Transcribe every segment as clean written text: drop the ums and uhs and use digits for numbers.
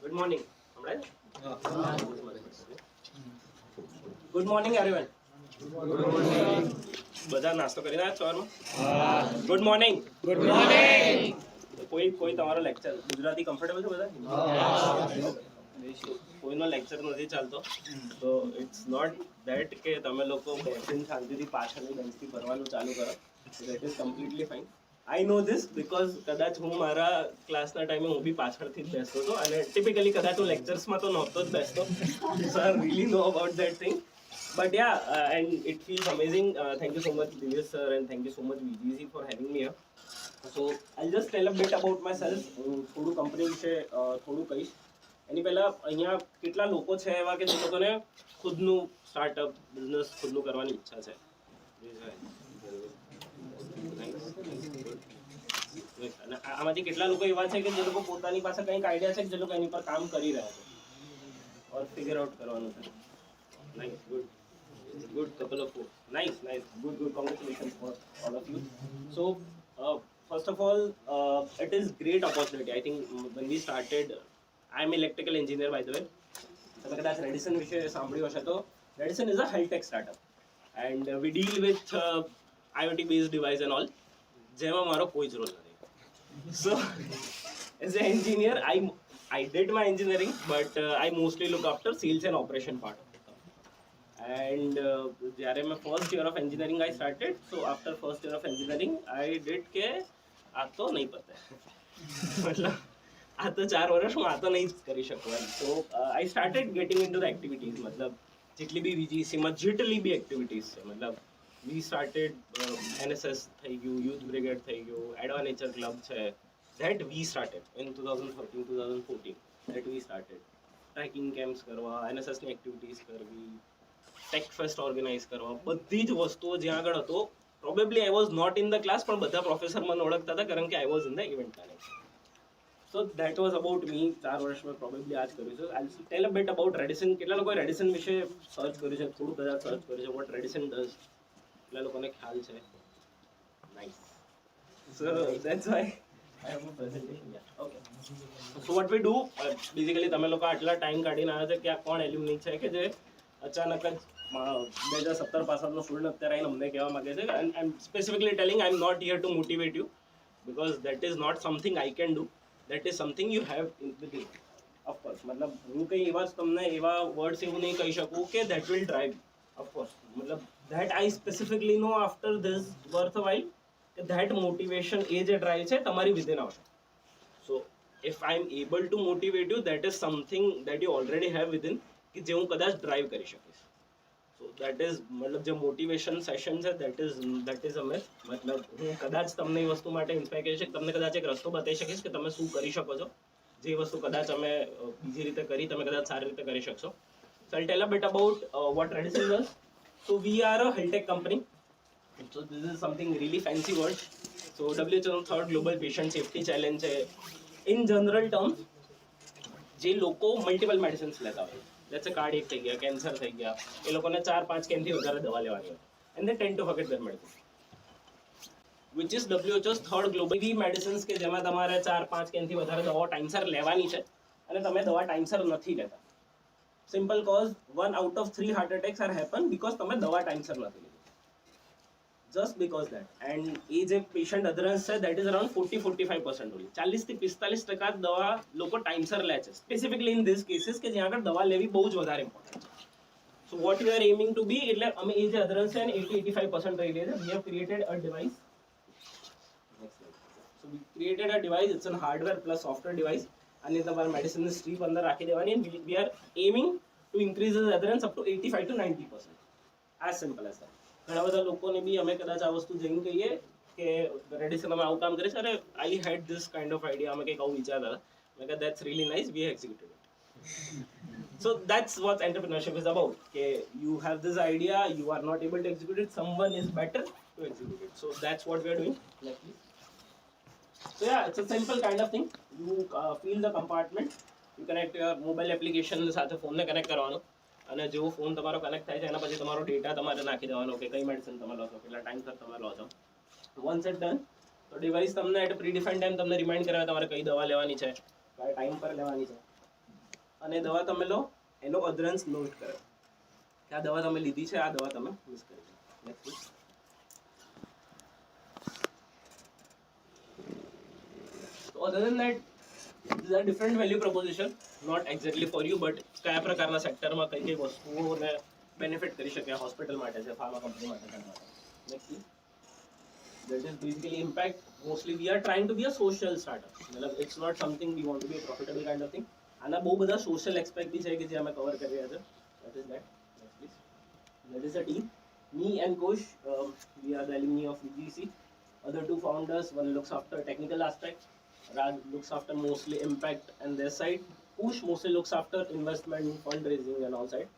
Good morning. Good morning everyone. Good morning. બધા નાસ્તો કરીને આવ્યા સવારમાં? Good morning. Good morning. કોઈ તમારો લેક્ચર ગુજરાતી કમ્ફર્ટેબલ છે બધા? કોઈનો લેક્ચર નથી ચાલતો તો ઇટ્સ નોટ ધેટ કે તમે લોકો બેસીને શાંતિથી પાછળની બેન્ચથી ભરવાનું ચાલુ કરો. That is completely fine. I know this because કદાચ હું મારા ક્લાસના ટાઈમે હું બી પાછળથી જ બેસતો હતો અને ટિપિકલી કદાચ હું લેક્ચર્સમાં તો નહોતો જ બેસતો. So I really know about that thing. But yeah, and it feels amazing. Thank you so much, Dinesh sir, and thank you so much, VGEC, for having me here. So I'll just tell a bit about myself. થોડું company વિશે થોડું કહીશ. એની પહેલા અહીંયા કેટલા લોકો છે એવા કે જે લોકોને ખુદનું સ્ટાર્ટઅપ બિઝનેસ ખુદનું કરવાની ઈચ્છા છે? અને આમાંથી કેટલા લોકો એવા છે કે જે લોકો પોતાની પાસે કંઈક આઈડિયા છે કે જે લોકો એની પર કામ કરી રહ્યા છે ઓર ફિગર આઉટ કરવાનું છે? Nice, good couple of folks. Nice, good. Congratulations for all of you. So, first of all, it is great opportunity. I think when we started, I am electrical engineer by the way. તમે કદાચ Redicine વિશે સાંભળ્યું હશે તો Redicine is a health tech startup and we deal with IoT based device and all. જેમાં મારો કોઈ જ રોલ નથી. So, as an engineer, I did my engineering, but I mostly look after sales and operation part. And જ્યારે મેં first year of engineering I started so after first year of engineering I did કે આ તો નહીં પતે, મતલબ આ તો 4 વર્ષ હું આ તો નહીં જ કરી શકું એમ. So I started getting into the activities. મતલબ જેટલી બી VGECમાં જેટલી બી એક્ટિવિટીઝ છે, મતલબ વી સ્ટાર્ટેડ NSS થઈ ગયું, યુથ બ્રિગેડ થઈ ગયું, એડવા નેચર ક્લબ છે, that we started in 2013-2014. That we started trekking camps કરવા, NSSની એક્ટિવિટીઝ કરવી, ટેક ફેસ્ટ ઓર્ગેનાઇઝ કરવા, બધી જ વસ્તુઓ જ્યાં આગળ હતો. Probably I was not in the class, પણ બધા પ્રોફેસર મને ઓળખતા હતા કારણ કે I was in the event planning. So that was about me. 4 વર્ષ મેં પ્રોબેબલી આ જ કર્યું છે. I will tell a bit about Redicine. કેટલા લોકોએ Redicine વિશે સર્ચ કર્યું છે? થોડું કદાચ સર્ચ કર્યું છે વોટ Redicine ડઝ? કેટલા લોકોને ખ્યાલ છે? Nice. So that's why I have a presentation. Yeah. Okay. So what we do, basically તમે લોકો આટલા ટાઈમ કાઢીને આવ્યા છે કે આ કોણ એલ્યુમની છે કે જે અચાનક જ 2017 પાસનો સ્ટુડન્ટ અત્યારે આવીને અમને કહેવા માંગે છે. I am specifically telling I am not here to motivate you because that is not something I can do. That is something you have in within. Of course મતલબ હું કંઈ એવા જ તમને એવા વર્ડ્સ એવું નહીં કહી શકું કે દેટ વિલ ડ્રાઈવ. ઓફકોર્સ મતલબ that I specifically know after this worthwhile કે ધેટ મોટિવેશન એ જે ડ્રાઈવ છે તમારી વિધિન આવશે. So if I am able to motivate you that is something that you already have within કે જે હું કદાચ ડ્રાઈવ કરી શકીશ. સો દેટ ઇઝ મતલબ જે મોટિવેશન સેશન છે દેટ ઇઝ અ મિથ. મતલબ હું કદાચ તમને એ વસ્તુ માટે ઇન્સ્પાયર કરી શકીશ, તમને કદાચ એક રસ્તો બતાવી શકીશ કે તમે શું કરી શકો છો, જે વસ્તુ કદાચ અમે બીજી રીતે કરી તમે કદાચ સારી રીતે કરી શકશો. So I tell a bit about what Redicine does. So we are a health tech company. So this is something really fancy word. So WHO third global patient safety challenge છે. In general terms જે લોકો multiple medicines લેતા હોય, let's સે cardiac થઈ ગયા, cancer થઈ ગયા, એ લોકોને 4-5 કેનથી વધારે દવા લેવાની હોય and they tend to forget their medicine, which is WHO's third global medicines કે જેમાં તમારે 4-5 કેનથી વધારે દવાઓ ટાઈમસર લેવાની છે અને તમે દવા ટાઈમસર નથી લેતા. Simple cause 1 out of 3 heart attacks are happen because તમે દવા ટાઈમસર નથી લીધી. Just because that. And એ જે પેશન્ટ અધરન્સ છે that is around 40-45% only. 40-45% દવા લોકો ટાઈમસર લે છે, સ્પેસિફિકલી ઇન ધીસ કેસીસ કે જ્યાં આગળ દવા લેવી બહુ જ વધારે ઇમ્પોર્ટન્ટ છે. So what you are aiming to be, એટલે અમે એ જે અધરન્સ છે ને 80-85% રહી લે છે. We have created a device. So we created a device. It's a hardware plus software device અને તમારે મેડિસિનની સ્ટ્રીપ અંદર રાખી દેવાની and we are aiming to increase the adherence up to 85-90%. as simple as that. ઘણા બધા લોકોને બી અમે કદાચ આ વસ્તુ જઈને કહીએ કે Redicine અમે આવું કામ કરીએ છે, અરે I had this kind of idea, અમે કંઈક આવું વિચારતા હતા. મેં કહ્યું that's really nice, we executed it. So that's what entrepreneurship is about કે you have this idea, you are not able to execute it, someone is better to execute it. So that's what we are doing. So yeah, it's a simple kind of thing. You fill the compartment, you connect your mobile application સાથે ફોનને connect કરવાનો અને જેવો phone તમારો connect થાય છે એના પછી તમારો ડેટા તમારે નાખી દેવાનો કે કઈ મેડિસિન તમે લો છો, કેટલા ટાઈમ પર તમે લો છો. વન્સ ઇટ ડન તો ડિવાઇસ તમને એટ પ્રી ડિફાઇન્ડ ટાઈમ તમને રિમાઇન્ડ કરાવે તમારે કઈ દવા લેવાની છે, કયા ટાઈમ પર લેવાની છે. અને દવા તમે લો એનો અધરન્સ નોટ કરો કે આ દવા તમે લીધી છે, આ દવા તમે મિસ કરી છે. Next. So other than that, these are different value proposition, not exactly for you, but કયા પ્રકારના સેક્ટરમાં કઈ કઈ વસ્તુઓને બેનિફિટ કરી શકે હોસ્પિટલ માટે છે, ફાર્મા કંપની માટે છે. Next. That is basically impact. Mostly we are trying to be a social startup. It's not something we want to be a profitable kind of thing. આના બહુ બધા social aspect બી છે કે જે અમે કવર કરી રહ્યા છે. That is that. Next please. That is the team. Me and Kush, we are the alumni of VGEC. Other two founders, one looks after technical aspects. Raj looks after mostly impact and their side. Kush mostly looks after investment, fundraising and all side.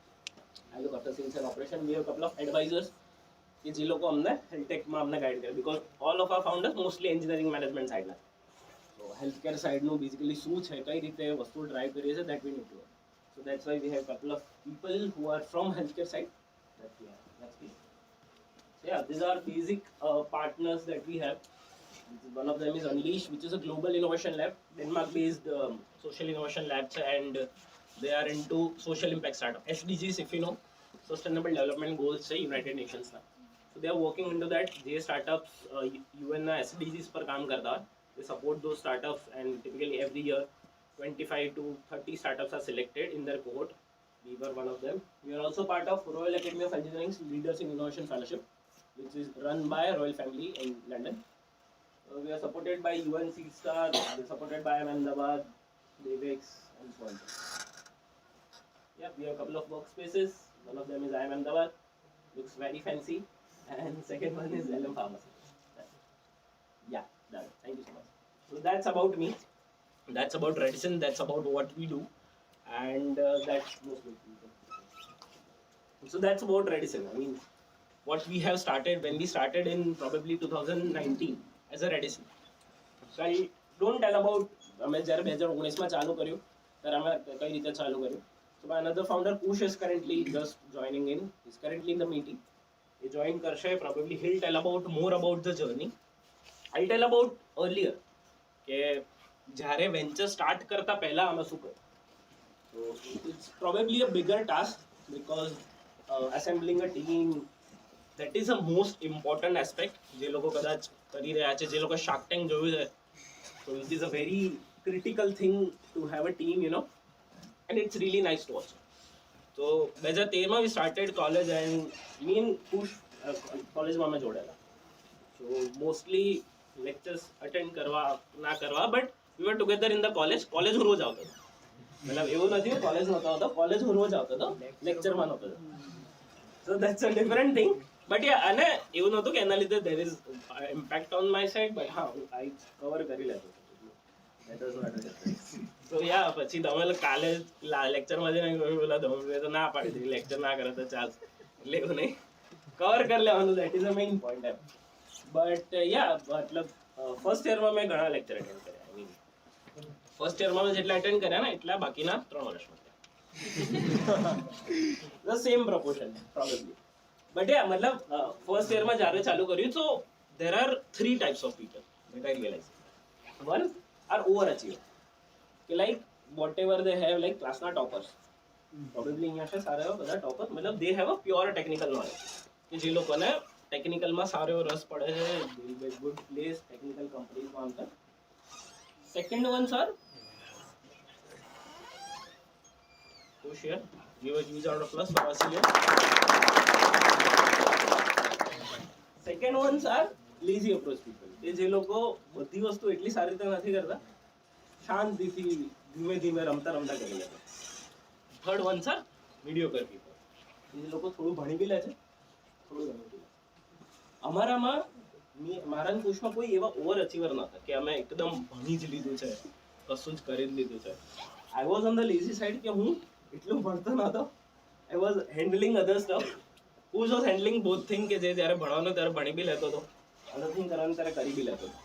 I look after sales and operation. We have a couple of advisors કે જે લોકો અમને હેલ્થટેકમાં અમને guide કરે, because all of our founders mostly engineering management સાઇડના. તો healthcare સાઇડનું basically શું છે, કઈ રીતે વસ્તુઓ ડ્રાઈવ કરીએ છીએ, that we need to. So that's why we have couple of people who are from healthcare side. Yeah, these are basic partners that we have. One of them is Unleash, which is a global innovation lab, Denmark-based social innovation lab, and they are into social impact startup. SDGs, if you know, Sustainable Development Goals, United Nations. So they are working into that. These startups, UN SDGs पर काम करता है. They support those startups, and typically every year, 25 to 30 startups are selected in their cohort. We were one of them. We are also part of Royal Academy of Engineering's Leaders in Innovation Fellowship, which is run by Royal Family in London. We are supported by UN Seed Star. We are supported by Ahmedabad, VGEC, and so on. Yeah, we have a couple of workspaces. One of them is Ahmedabad, looks very fancy, and second one is LM Pharmacy. Yeah, done. Thank you so much. So that's about me. That's about Redicine. That's about what we do, and that's mostly. So that's about Redicine. I mean, what we have started when we started in probably 2019 as a Redicine. So I don't tell about અમે જ્યારે 2019માં ચાલુ કર્યું ત્યારે અમે કઈ રીતે ચાલુ કર્યું. So my another founder Kush is currently just joining in. He's currently in the meeting. He join karshe. Probably he'll tell about more about the journey. I'll tell about earlier કે જ્યારે venture start કરતા પહેલા અમે શું કર્યું. So it's probably a bigger task because assembling a team, that is the most important aspect. જે લોકો કદાચ કરી રહ્યા છે, જે લોકો Shark Tank જોયું છે, so it is a very critical thing to have a team, you know. And it's really nice to watch. So 2013 we started college, and me and Kush college માં મેં જોડાયેલા. So mostly lectures attend કરવા ના કરવા, but we were together in the college. College હું રોજ આવતો હતો. મતલબ એવું નથી કોલેજ નહોતો આવતો, કોલેજ હું રોજ આવતો હતો, લેક્ચરમાં નહોતો. So that's a different thing. But yeah, અને એવું નહોતું કે એના લીધે there is impact on my side, but હા I cover કરી લેતો. That was not a difference. So yeah, પછી ધૌમિલ કાલે લેક્ચરમાં જઈને બોલા ધૌમિલ તો ના પાડી દીધી, લેક્ચર ના કરે તો ચાલ, એટલે એવું નહીં, કવર કરી લેવાનું. That is a main point એમ. બટ યા મતલબ ફર્સ્ટ યરમાં મેં ઘણા લેક્ચર અટેન્ડ કર્યા. આઈ મીન ફર્સ્ટ યરમાં મેં જેટલા અટેન્ડ કર્યા ને એટલા બાકીના 3 વર્ષમાં the same proportion probably. But yeah મતલબ ફર્સ્ટ યરમાં જ્યારે ચાલુ કર્યું, so there are 3 types of people that I realized. One are overachiever. Like whatever they have, like class na toppers, probably અહીંયા છે સારા એવા બધા ટોપર, મતલબ they have a pure technical knowledge કે જે લોકોને ટેકનિકલમાં સારો એવો રસ પડે છે, good place technical companies માં આવતા. Second ones are Kush here, give a huge round of applause for us here. Second ones are lazy approach people, કે જે લોકો બધી વસ્તુ એટલી સારી રીતે નથી કરતા, શાંતિથી ધીમે ધીમે રમતા રમતા કરી લે. થર્ડ વન સર મીડિયોકર પીપલ, એ લોકો થોડું ભણી બી લે છે, થોડું ગમી બી લે છે. અમારામાં મારા કુશમાં કોઈ એવા ઓવર અચીવર નહોતા કે અમે એકદમ ભણી જ લીધું છે, કશું જ કરી જ લીધું છે. I was on the lazy side કે હું એટલું ભણતો નહોતો. I was handling other stuff. Kush was handling both thing, કે જે જ્યારે ભણવાનું ત્યારે ભણી બી લેતો હતો, અધર થિંગ કરવાનું ત્યારે કરી બી લેતો હતો.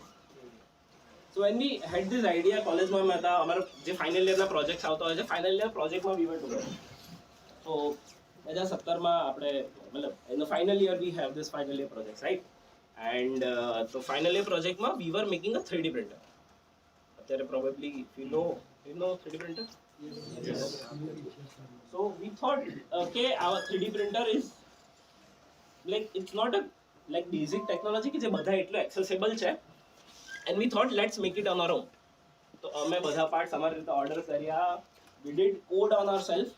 So when we had this idea, કોલેજમાં મેં હતા, અમારા જે ફાઇનલ યરના પ્રોજેક્ટ્સ આવતા હોય છે, ફાઇનલ યર પ્રોજેક્ટમાં we were together. So 2017માં આપણે મતલબ in the final year we have this final year projects, right? And so final year projectમાં we were making a 3D printer. અત્યારે probably if you know 3D printer, Yes. So we thought, okay, our 3D printer is like, it's not a like basic technology કે જે બધા એટલું accessible છે, and we thought let's make it on our own. તો અમે બધા parts અમારી રીતે ઓર્ડર કર્યા. We did code on ourselves,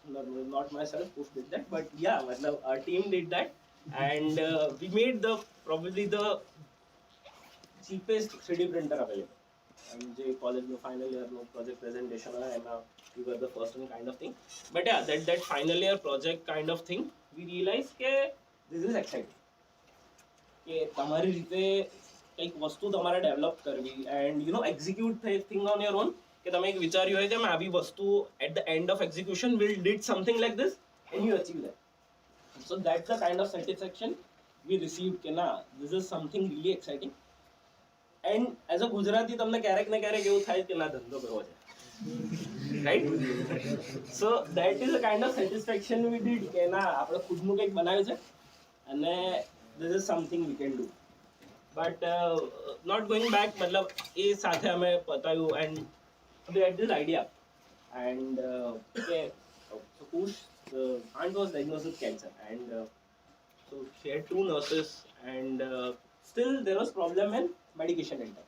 not myself, Kush did that, but yeah, matlab our team did that, and we made the probably the cheapest 3D printer available. And જે કોલેજનો final યરનો project presentation હોય એમાં we were the first one kind of thing. But yeah, that final year project kind of thing, we realized કે this is exciting. કે તમારી રીતે કંઈક વસ્તુ તમારે ડેવલપ કરવી and you know execute thing on your own. કે તમે એક વિચાર્યું હોય કે મેં આવી વસ્તુ at the end of execution will did something like this and you achieve that. So that's the kind of satisfaction we received કે ના, this is something really exciting. And as a Gujarati તમને ક્યારેક ને ક્યારેક એવું થાય કે ના ધંધો કરવો છે, right? So that is a kind of satisfaction we did કે ના આપણે ખુદનું કંઈક બનાવ્યું છે અને this is something we can do. But not going back, मतलब એ સાથે અમે પતાયું and we had this idea and okay, so Kush, aunt was diagnosed with cancer and so she had 2 nurses and still there was problem in medication enter.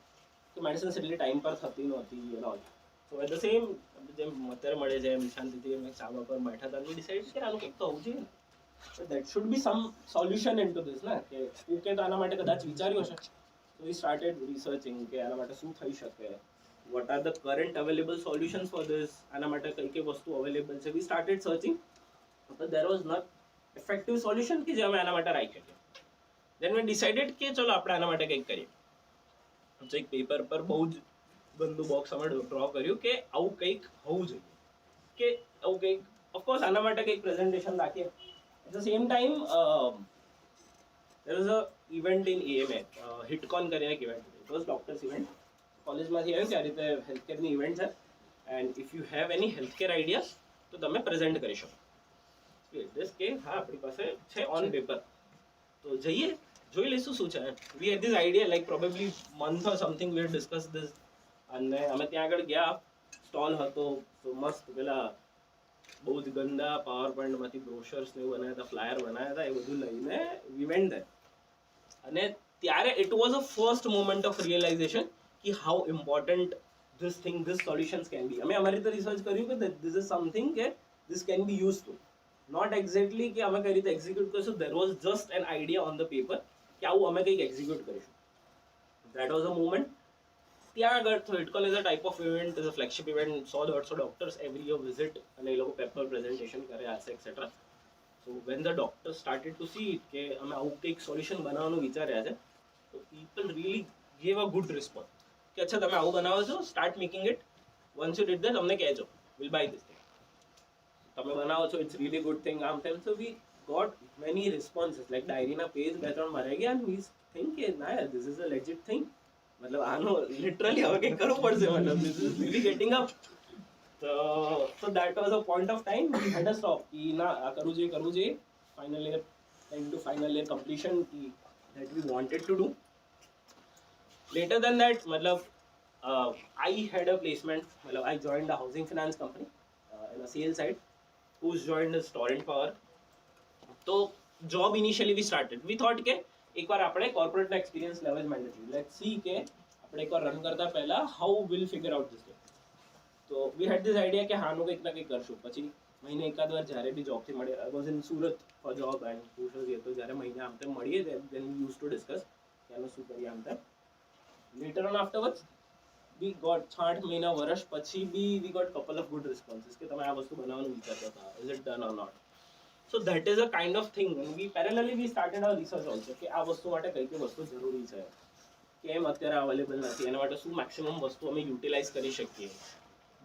So medicines એટલે time પર થતી નહોતી and all. So at the same જેમ અત્યારે મળે છે એમ શાંતિથી અમે ચાવા પર બેઠા હતા અને ડિસાઇડ કે આનું કંઈક તો હોવું જોઈએ. So that should be some solution into this ના કે ઓકે તો આના માટે કદાચ વિચાર્યું હશે. So we started researching કે આના માટે શું થઈ શકે, what are the current available solutions for this, આના માટે કઈ કઈ વસ્તુ available છે. We started searching but there was not effective solution કે જે અમે આના માટે રાખી શકીએ. Then we decided કે ચલો આપણે આના માટે કંઈક કરીએ. તો એક પેપર પર બહુ જ ગંદુ બોક્સ અમે ડ્રો કર્યું કે આવું કંઈક હોવું જોઈએ, કે આવું કંઈક ઓફકોર્સ આના માટે કંઈક પ્રેઝન્ટેશન રાખીએ. At the same time, there was a event in AMA, HitCon કરીને એક event. It was doctors event. કોલેજમાંથી આવ્યું કે આ રીતે હેલ્થકેરની ઇવેન્ટ છે and if you have any healthcare ideas તો તમે પ્રેઝન્ટ કરી શકો. Just કે હા આપણી પાસે છે ઓન પેપર તો જઈએ જોઈ લઈશું શું છે. We had this idea like probably month or something we had discussed this અને અમે ત્યાં આગળ ગયા, સ્ટોલ હતો તો મસ્ત પેલા બહુ જ ગંદા પાવર પોઈન્ટમાંથી બ્રોશર્સ ને એવું બનાવ્યા હતા, ફ્લાયર બનાવ્યા હતા, એ બધું લઈને we went there. અને ત્યારે it was a first moment of realization कि how important this thing, this solutions can be. અમે અમારી રીતે રિસર્ચ કર્યું કે this is something કે this can be useful, not exactly કે અમે કઈ રીતે એક્ઝિક્યુટ કરીશું. there was just an idea on the paper કે આવું અમે કંઈક એક્ઝિક્યુટ કરીશું. that was a moment. ત્યાં આગળ તો HitCon is a type of event, is a flagship event, 100-150 doctors every year visit અને એ લોકો પેપર પ્રેઝન્ટેશન કરે હશે etc. so when the doctors started to see it કે અમે આવું કંઈક સોલ્યુશન બનાવવાનું વિચાર્યા છે, so people really gave a good response કે અચ્છા તમે આવું બનાવો છો, start making it, once you did that અમને કહેજો, વિલ બાય ધીસ થિંગ, તમે બનાવો છો, ઇટ્સ રીલી ગુડ થિંગ આમ તેમ. So we got many responses like ડાયરીના પેજ 2-3 ભરાઈ ગયા and we think કે ના યાર this is a legit thing, મતલબ આનો લિટરલી હવે કંઈક કરવું પડશે, મતલબ this is really getting up. so that was a point of time we had a stop कि ना करવું જોઈએ final year into final year completion कि that we wanted to do. Later than that, मतलब I had a placement, मतलब I joined a housing finance company in a sales side, who's joined a torrent power. तो job initially we started, we thought કે એકવાર આપણે corporate experience level mandatory, let's see કે આપણે એકવાર run કરતા પહેલા how we'll figure out this thing. So we had this idea કે હાનું કંઈક ના કંઈક કરશું. પછી મહિને એકાદ વાર જ્યારે બી જોબથી મળીએ, I was in Surat for job and Kush was here, તો જ્યારે મહિને આમ તેમ મળીએ then we used to discuss કે આનું શું કરીએ આમ તેમ. Later on afterwards we got 8 મહિના વર્ષ પછી બી we got couple of good responses કે તમે આ વસ્તુ બનાવવાનું વિચારતા હતા, is it done or not. So that is a kind of thing and we parallelly we started our research also કે આ વસ્તુ માટે કઈ કઈ વસ્તુ જરૂરી છે, કેમ અત્યારે અવેલેબલ નથી, એના માટે શું મેક્સિમમ વસ્તુ અમે યુટિલાઇઝ કરી શકીએ.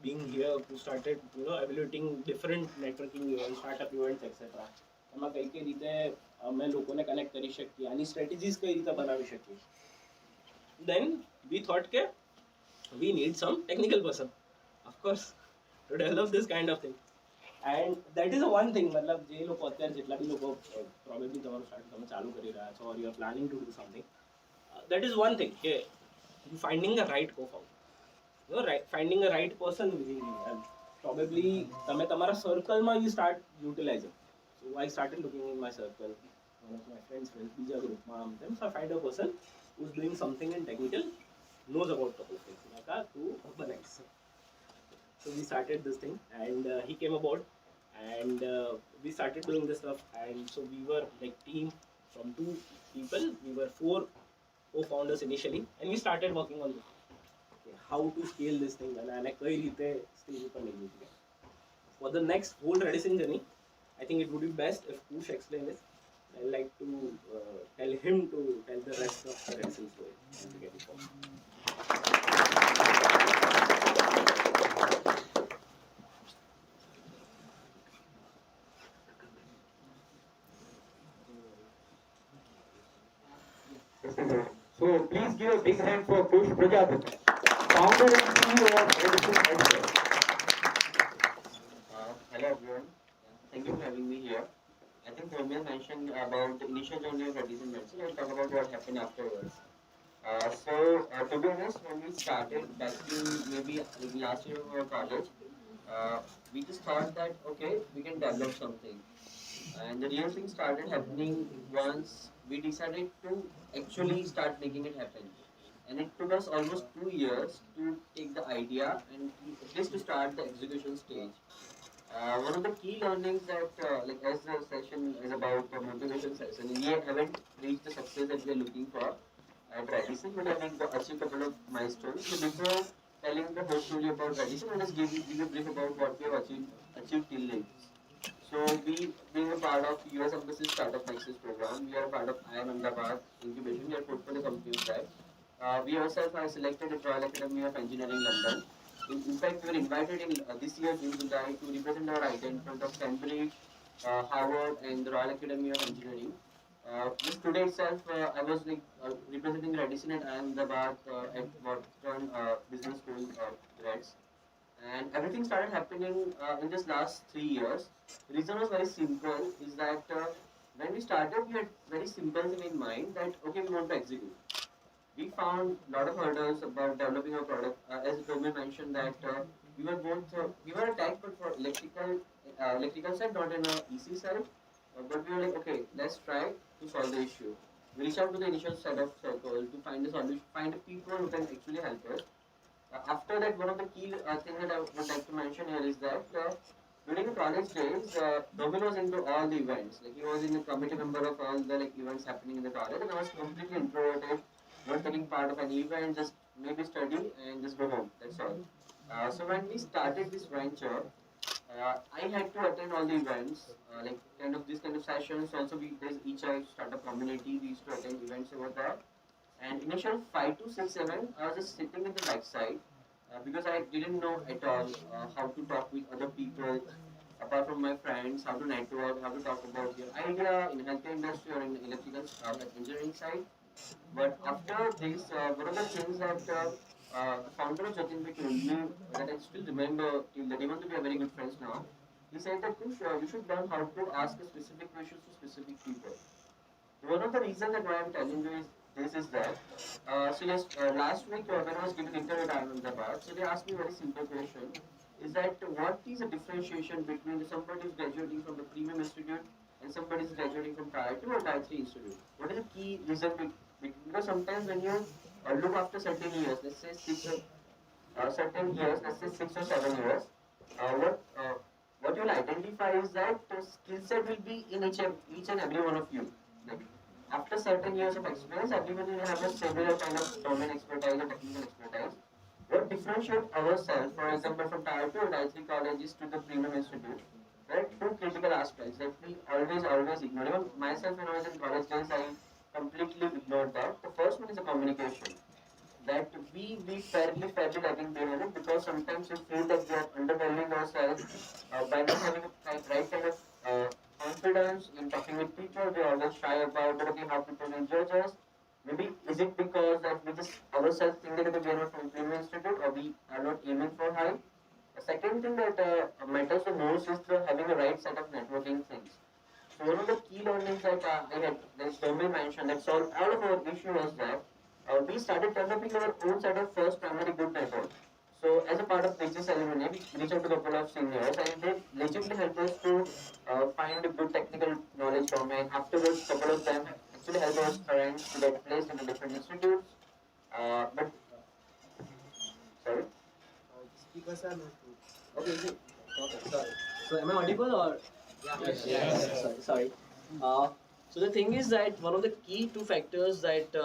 being here we started evaluating different networking events, startup events etc. એમાં કઈ કઈ રીતે અમે લોકોને કનેક્ટ કરી શકીએ, આની સ્ટ્રેટેજીસ કઈ રીતે બનાવી શકીએ. Then we thought કે we need some technical person, of course, to develop this kind of thing. And that is a one thing, मतलब જે લોકો અત્યારે જેટલા બી લોકો probably તમારું સ્ટાર્ટ તમે ચાલુ કરી રહ્યા છો or you are planning to do something, that is one thing કે finding the right co-founder, finding a right person within you. And probably તમે તમારા circleમાં you start utilizing. So I started looking in my circle, one of my friends બીજા ગ્રુપમાં આમ તેમ. So I find a person who's doing something in technical, knows about couple of things. મેં તું બનાવીશ. So we started this thing, and he came aboard, and we started doing this stuff. And so we were like team from 2 people. We were 4 co-founders initially, and we started working on this. Okay, how to scale this thing, and કઈ રીતે stage ઉપર લઈ જઈએ. For the next whole Redicine journey, I think it would be best if Kush explain this. I'd like to tell him to tell the rest of the Redicine story to get it forward. So please give a big hand for Kush Prajapati, founder and CEO of Redicine Medsol. Hello everyone, thank you for having me here. I think Dhaumil mentioned about the initial journey of Redicine Medicine. I'll talk about what happened afterwards. To be honest, when we started back in maybe like last year of our college, we just thought that okay, we can develop something. And the real thing started happening once we decided to actually start making it happen. And it took us almost 2 years to take the idea and at least to start the execution stage. One of the key learnings that, like as the session is about the motivation session, we haven't reached the success that we are looking for at Redicine, but I think achieved a couple of milestones. So before telling the whole story about Redicine, let us give a brief about what we have achieved till date. So being a part of US Embassy Startup Nexus program, we are a part of IIM Ahmedabad incubation. We are portfolio companies there. We ourselves are selected at Royal Academy of Engineering London. In fact, we were invited in this year June July to represent our idea in front of Cambridge, Harvard, and the Royal Academy of Engineering. Just today itself, I was like representing Redicine at IIM Ahmedabad at Wharton Business School Reds. And everything started happening in this last 3 years. The reason was very simple, is that when we started, we had very simple thing in mind that okay, we want to execute. We found a lot of hurdles about developing our product. As Dhaumil mentioned that we were a tech but for electrical side, not in a EC side. But we were like, okay, let's try to solve the issue. We reached out to the initial set of circle to find a solution, find the people who can actually help us. After that, one of the key things that I would like to mention here is that during the college days, Dhaumil was into all the events. Like he was in the committee member of all the like events happening in the college, and I was completely introverted, not taking part of any event, just maybe study and just go home. That's all. So when we started this venture, I had to attend all the events, like these kind of sessions. Also, there's each startup community. We used to attend events over there. And initial 5 to 6, 7, I was just sitting in the backside because I didn't know at all how to talk with other people, apart from my friends, how to network, how to talk about your idea in healthcare industry or in electrical engineering side. But after this, one of the things that the founder of Jatinbhai told me that I still remember till that, even though we are very good friends now, he said that Kush, you should learn how to ask a specific questions to specific people. One of the reasons that why I'm telling you is this is that, last week when I was giving interview at Ahmedabad, so they asked me a very simple question, is that what is the differentiation between somebody who's graduating from the premium institute and somebody who's graduating from tier 2 or tier 3 institute? What is the key reason? Because sometimes when you look after certain years, let's say 6 or 7 years, what you'll identify is that the skill set will be in each and every one of you. Like, after certain years of experience, everyone will have a similar kind of domain expertise or technical expertise. What differentiates ourselves, for example, from tier 2 or tier 3 colleges to the premium institute, there are 2 critical aspects that we always ignore. Even myself, when I was in college days, I completely ignored that. The first one is the communication. That we fairly lagging behind it because sometimes we feel that we are undervaluing ourselves by not having a right kind of confidence in talking with people. We are always shy about okay, how people will judge us. Maybe is it because that we just ourselves think that we are not from premium institute or we are not aiming for high. The second thing that matters the most is having a right set of networking things. So one of the key learnings that I had, that Dhaumil mentioned, that solved all of our issue was that we started developing our own set of first primary good network. So So as a part of business alumni, we reach out to a couple of seniors and they legitimately help us to find a good technical knowledge from, and afterwards couple of them actually help us parents to get placed in the different institutes. But sorry. Okay, is it? Okay, sorry. So am I audible or? Yes. Sorry. So the thing is that one of the key two factors that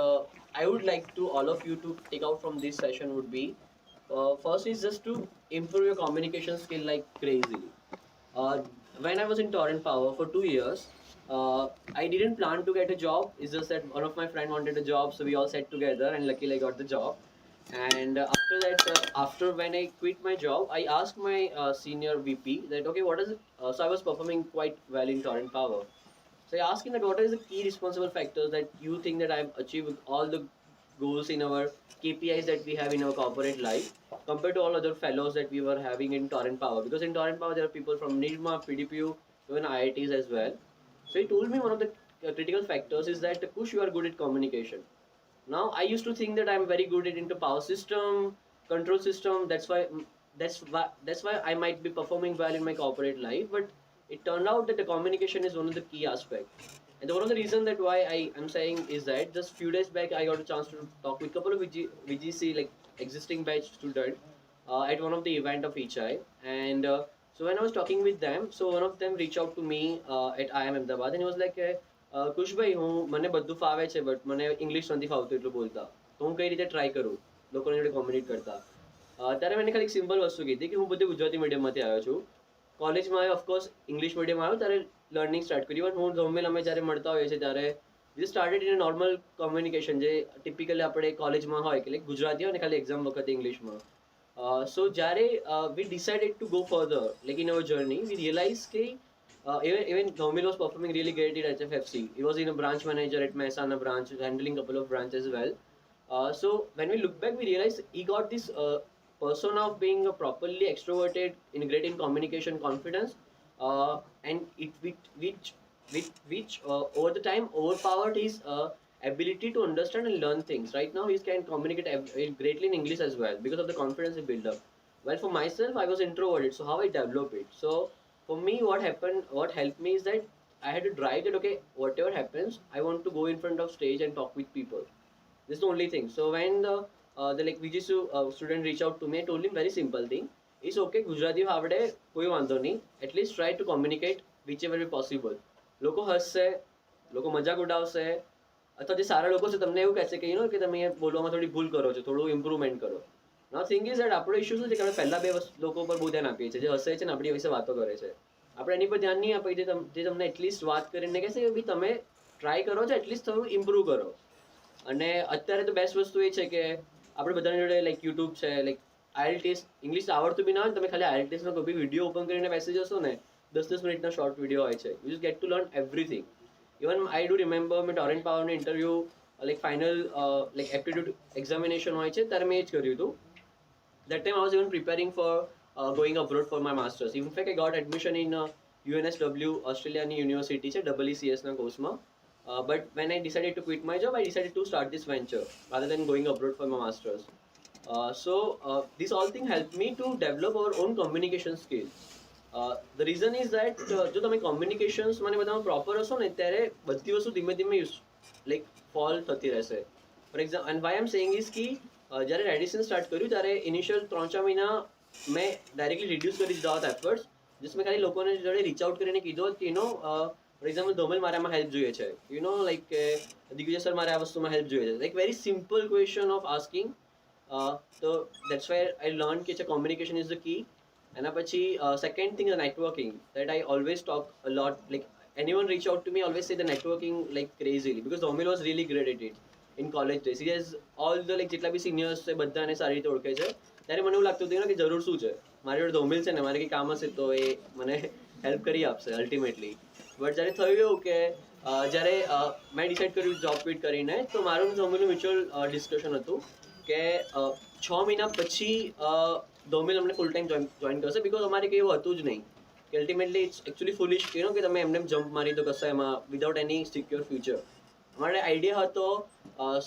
I would like to all of you to take out from this session would be first is just to improve your communication skill like crazy. Uh, when I was in Torrent Power for 2 years, I didn't plan to get a job. It's just that one of my friend wanted a job, so we all sat together, and luckily I got the job. And after that, after when I quit my job, I asked my senior VP that okay, what is it? So I was performing quite well in Torrent Power. So I asked him that what is the key responsible factors that you think that I've achieved all the goals in our KPIs that we have in our corporate life compared to all other fellows that we were having in Torrent Power. Because in Torrent Power there are people from NIRMA, PDPU, even IITs as well. So he told me one of the critical factors is that Kush, you are good at communication. Now I used to think that I'm very good at into power system, control system. That's why I might be performing well in my corporate life. But it turned out that the communication is one of the key aspects. And one of the reason that why I am saying is that just few days back I got a chance to talk with a couple of VGC like existing batch student at one of the event of HI. And so when I was talking with them, so one of them reached out to me at IIM Ahmedabad and he was like, કુશભાઈ હું મને બધું ફાવે છે but મને English નથી ફાવતું એટલું બોલતા તો હું કઈ રીતે ટ્રાય કરું લોકોની જોડે કોમ્યુનિકેટ કરતા ત્યારે મેં ખાલી એક સિમ્પલ વસ્તુ કીધી કે હું બધે ગુજરાતી મીડિયમમાંથી આવ્યો છું કોલેજમાં આવ્યો ઓફકોર્સ ઇંગ્લિશ મીડિયમ આવ્યો ત્યારે લર્નિંગ સ્ટાર્ટ કર્યું બટ હું ધૌમિલ અમે જ્યારે મળતા હોઈએ છીએ ત્યારે વી સ્ટાર્ટેડ ઇન નોર્મલ કોમ્યુનિકેશન જે ટિપિકલી આપણે કોલેજમાં હોય કે લાઈક ગુજરાતી હોય ને ખાલી એક્ઝામ વખતે ઇંગ્લિશમાં so જ્યારે we decided to go further like in our journey we realized કે even Dhaumil was performing really great at HFFC. He was in a branch manager at Mehsana branch, handling a couple of branches as well. So when we look back, we realized he got this persona of being a properly extroverted, great in communication, confidence, and which over the time overpowered his ability to understand and learn things. Right now, he can communicate greatly in English as well because of the confidence he built up. Well, for myself, I was introverted, so how I developed it. So for me, what helped me is that I had to drive that okay, whatever happens, I want to go in front of stage and talk with people. This is the only thing. So when the like VGC student reached out to me, I told him very simple thing. It's okay, Gujarati આવડે કોઈ વાંધો નહીં. At least try to communicate whichever way possible. લોકો હસશે, લોકો મજાક ઉડાવશે, અથવા જે સારા લોકો છે તમને એવું કહેશે કે કે તમે બોલવામાં થોડી ભૂલ કરો છો, થોડું ઇમ્પ્રુવમેન્ટ કરો. Now thing is that આપણો ઇશ્યુ શું છે કે આપણે પહેલા બે લોકો પર બહુ ધ્યાન આપીએ છીએ જે હસે છે ને આપણી વિશે વાતો કરે છે આપણે એની પર ધ્યાન નહીં આપીએ જે તમને એટલીસ્ટ વાત કરીને કહેશે કે ભાઈ તમે ટ્રાય કરો છો એટલીસ્ટ થોડું ઇમ્પ્રૂવ કરો અને અત્યારે તો બેસ્ટ વસ્તુ એ છે કે આપણે બધાની જોડે લાઈક યુટ્યુબ છે લાઈક આઈએલટીએસ ઇંગ્લિશ આવડતું બી ના હોય તમે ખાલી આઈએલટીએસનો કોઈ બી વિડીયો ઓપન કરીને બેસી જશો ને 10-10 મિનિટના શોર્ટ વિડીયો હોય છે you get to learn everything even I do remember મેં ટોરેન્ટ પાવરનો interview like final like aptitude examination હોય છે ત્યારે મેં એ જ કર્યું હતું. That time I was even preparing for going abroad for my masters. In fact, I got admission in UNSW Australian University, EECS na course ma. But when I decided to quit my job, I decided to start this venture rather than going abroad for my masters. So this all thing helped me to develop our own communication skills. The reason is that જો તમે communications મને બધામાં proper હશો ને ત્યારે બધી વસ્તુ ધીમે ધીમે like fall થતી રહેશે. For example, and why I'm saying is कि જ્યારે રેડિસન સ્ટાર્ટ કર્યું ત્યારે ઇનિશિયલ 3-4 મહિના મેં ડાયરેક્ટલી રિડ્યુસ કરી દીધા હતા એફર્ટ્સ જસ્ટ મેં ખાલી લોકોને જોડે રીચ આઉટ કરીને કીધું કે ફોર એક્ઝામ્પલ ધોમલ મારે આમાં હેલ્પ જોઈએ છે લાઈક દિગ્વિજય સર મારે આ વસ્તુમાં હેલ્પ જોઈએ છે like very simple question of asking તો દેટ્સ વાય આઈ લર્ન કે કોમ્યુનિકેશન ઇઝ ધ કી એના પછી second thing networking that I always talk a lot like anyone reach out to me always say the networking like crazily because Dhaumil was really great at it in college days. He has all the like જેટલા બી seniors છે બધાને સારી રીતે ઓળખે છે ત્યારે મને એવું લાગતું હતું કે જરૂર શું છે મારી જોડે ધૌમિલ છે ને મારે કંઈ કામ હશે તો એ મને હેલ્પ કરી આપશે અલ્ટિમેટલી બટ જ્યારે થયું એવું કે જ્યારે મેં ડિસાઇડ કર્યું જોબ ક્વિટ કરીને તો મારું ધૌમિલનું મ્યુચ્યુઅલ ડિસ્કશન હતું કે 6 મહિના પછી ધૌમિલ અમને ફૂલ ટાઈમ જોઈન કરશે બિકોઝ અમારે કંઈ એવું હતું જ નહીં કે અલ્ટિમેટલી ઇટ્સ એકચ્યુઅલી ફુલિશ કે તમે એમને જમ્પ મારી તો કશા એમાં વિદાઉટ એની સિક્યોર ફ્યુચર અમારે આઈડિયા હતો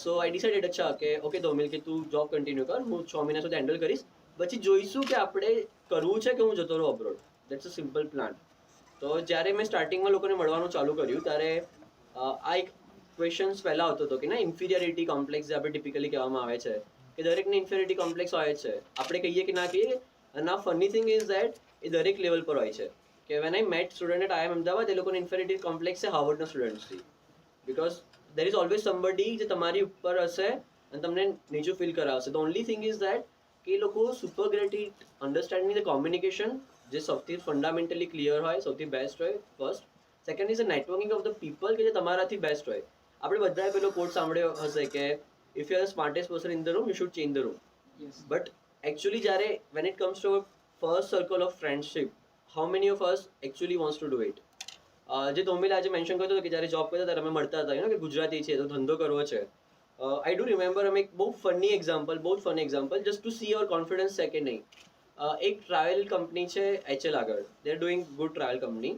સો આઈ ડિસાઇડેડ અચ્છા કે ઓકે ધૌમિલ કે તું જોબ કન્ટિન્યુ કર હું 6 મહિના સુધી હેન્ડલ કરીશ પછી જોઈશું કે આપણે કરવું છે કે હું જતો રહું abroad. That's a simple plan. તો જ્યારે મેં સ્ટાર્ટિંગમાં લોકોને મળવાનું ચાલુ કર્યું ત્યારે આ એક ક્વેશ્ચન્સ પહેલાં આવતો હતો કે ના ઇન્ફિરિયરિટી કોમ્પ્લેક્સ જે આપણે ટિપિકલી કહેવામાં આવે છે કે દરેકને ઇન્ફિરિયરિટી કોમ્પ્લેક્સ હોય છે. આપણે કહીએ કે ના કહીએ. અને આ ફની થિંગ ઇઝ ધેટ એ દરેક લેવલ પર હોય છે કે when I met student at IIM Ahmedabad એ લોકોને ઇન્ફિરિયરિટી કોમ્પ્લેક્સ છે હાર્વર્ડના સ્ટુડન્ટ્સથી. Because there is always somebody જે તમારી ઉપર હશે અને તમને નીચું ફીલ કરાવશે. The only thing is that કે એ લોકો super great understanding the communication જે સૌથી ફંડામેન્ટલી ક્લિયર હોય, સૌથી બેસ્ટ હોય first. Second is a networking of the people કે જે તમારાથી બેસ્ટ હોય. આપણે બધાએ પેલો કોટ સાંભળ્યો હશે કે if you are the smartest person in the room you should change the room. But actually જ્યારે when it comes to first circle of friendship how many of us actually wants to do it. જે ધૌમિલ આજે mention કરતો હતો કે જ્યારે job કરતા ત્યારે અમે મળતા હતા કે ગુજરાતી છે તો ધંધો કરવો છે. આઈ ડુ રિમેમ્બર અમે એક બહુ funny example just to see your confidence છે કે નહીં. એક ટ્રાવેલ કંપની છે HL આગળ, they are doing good travel company.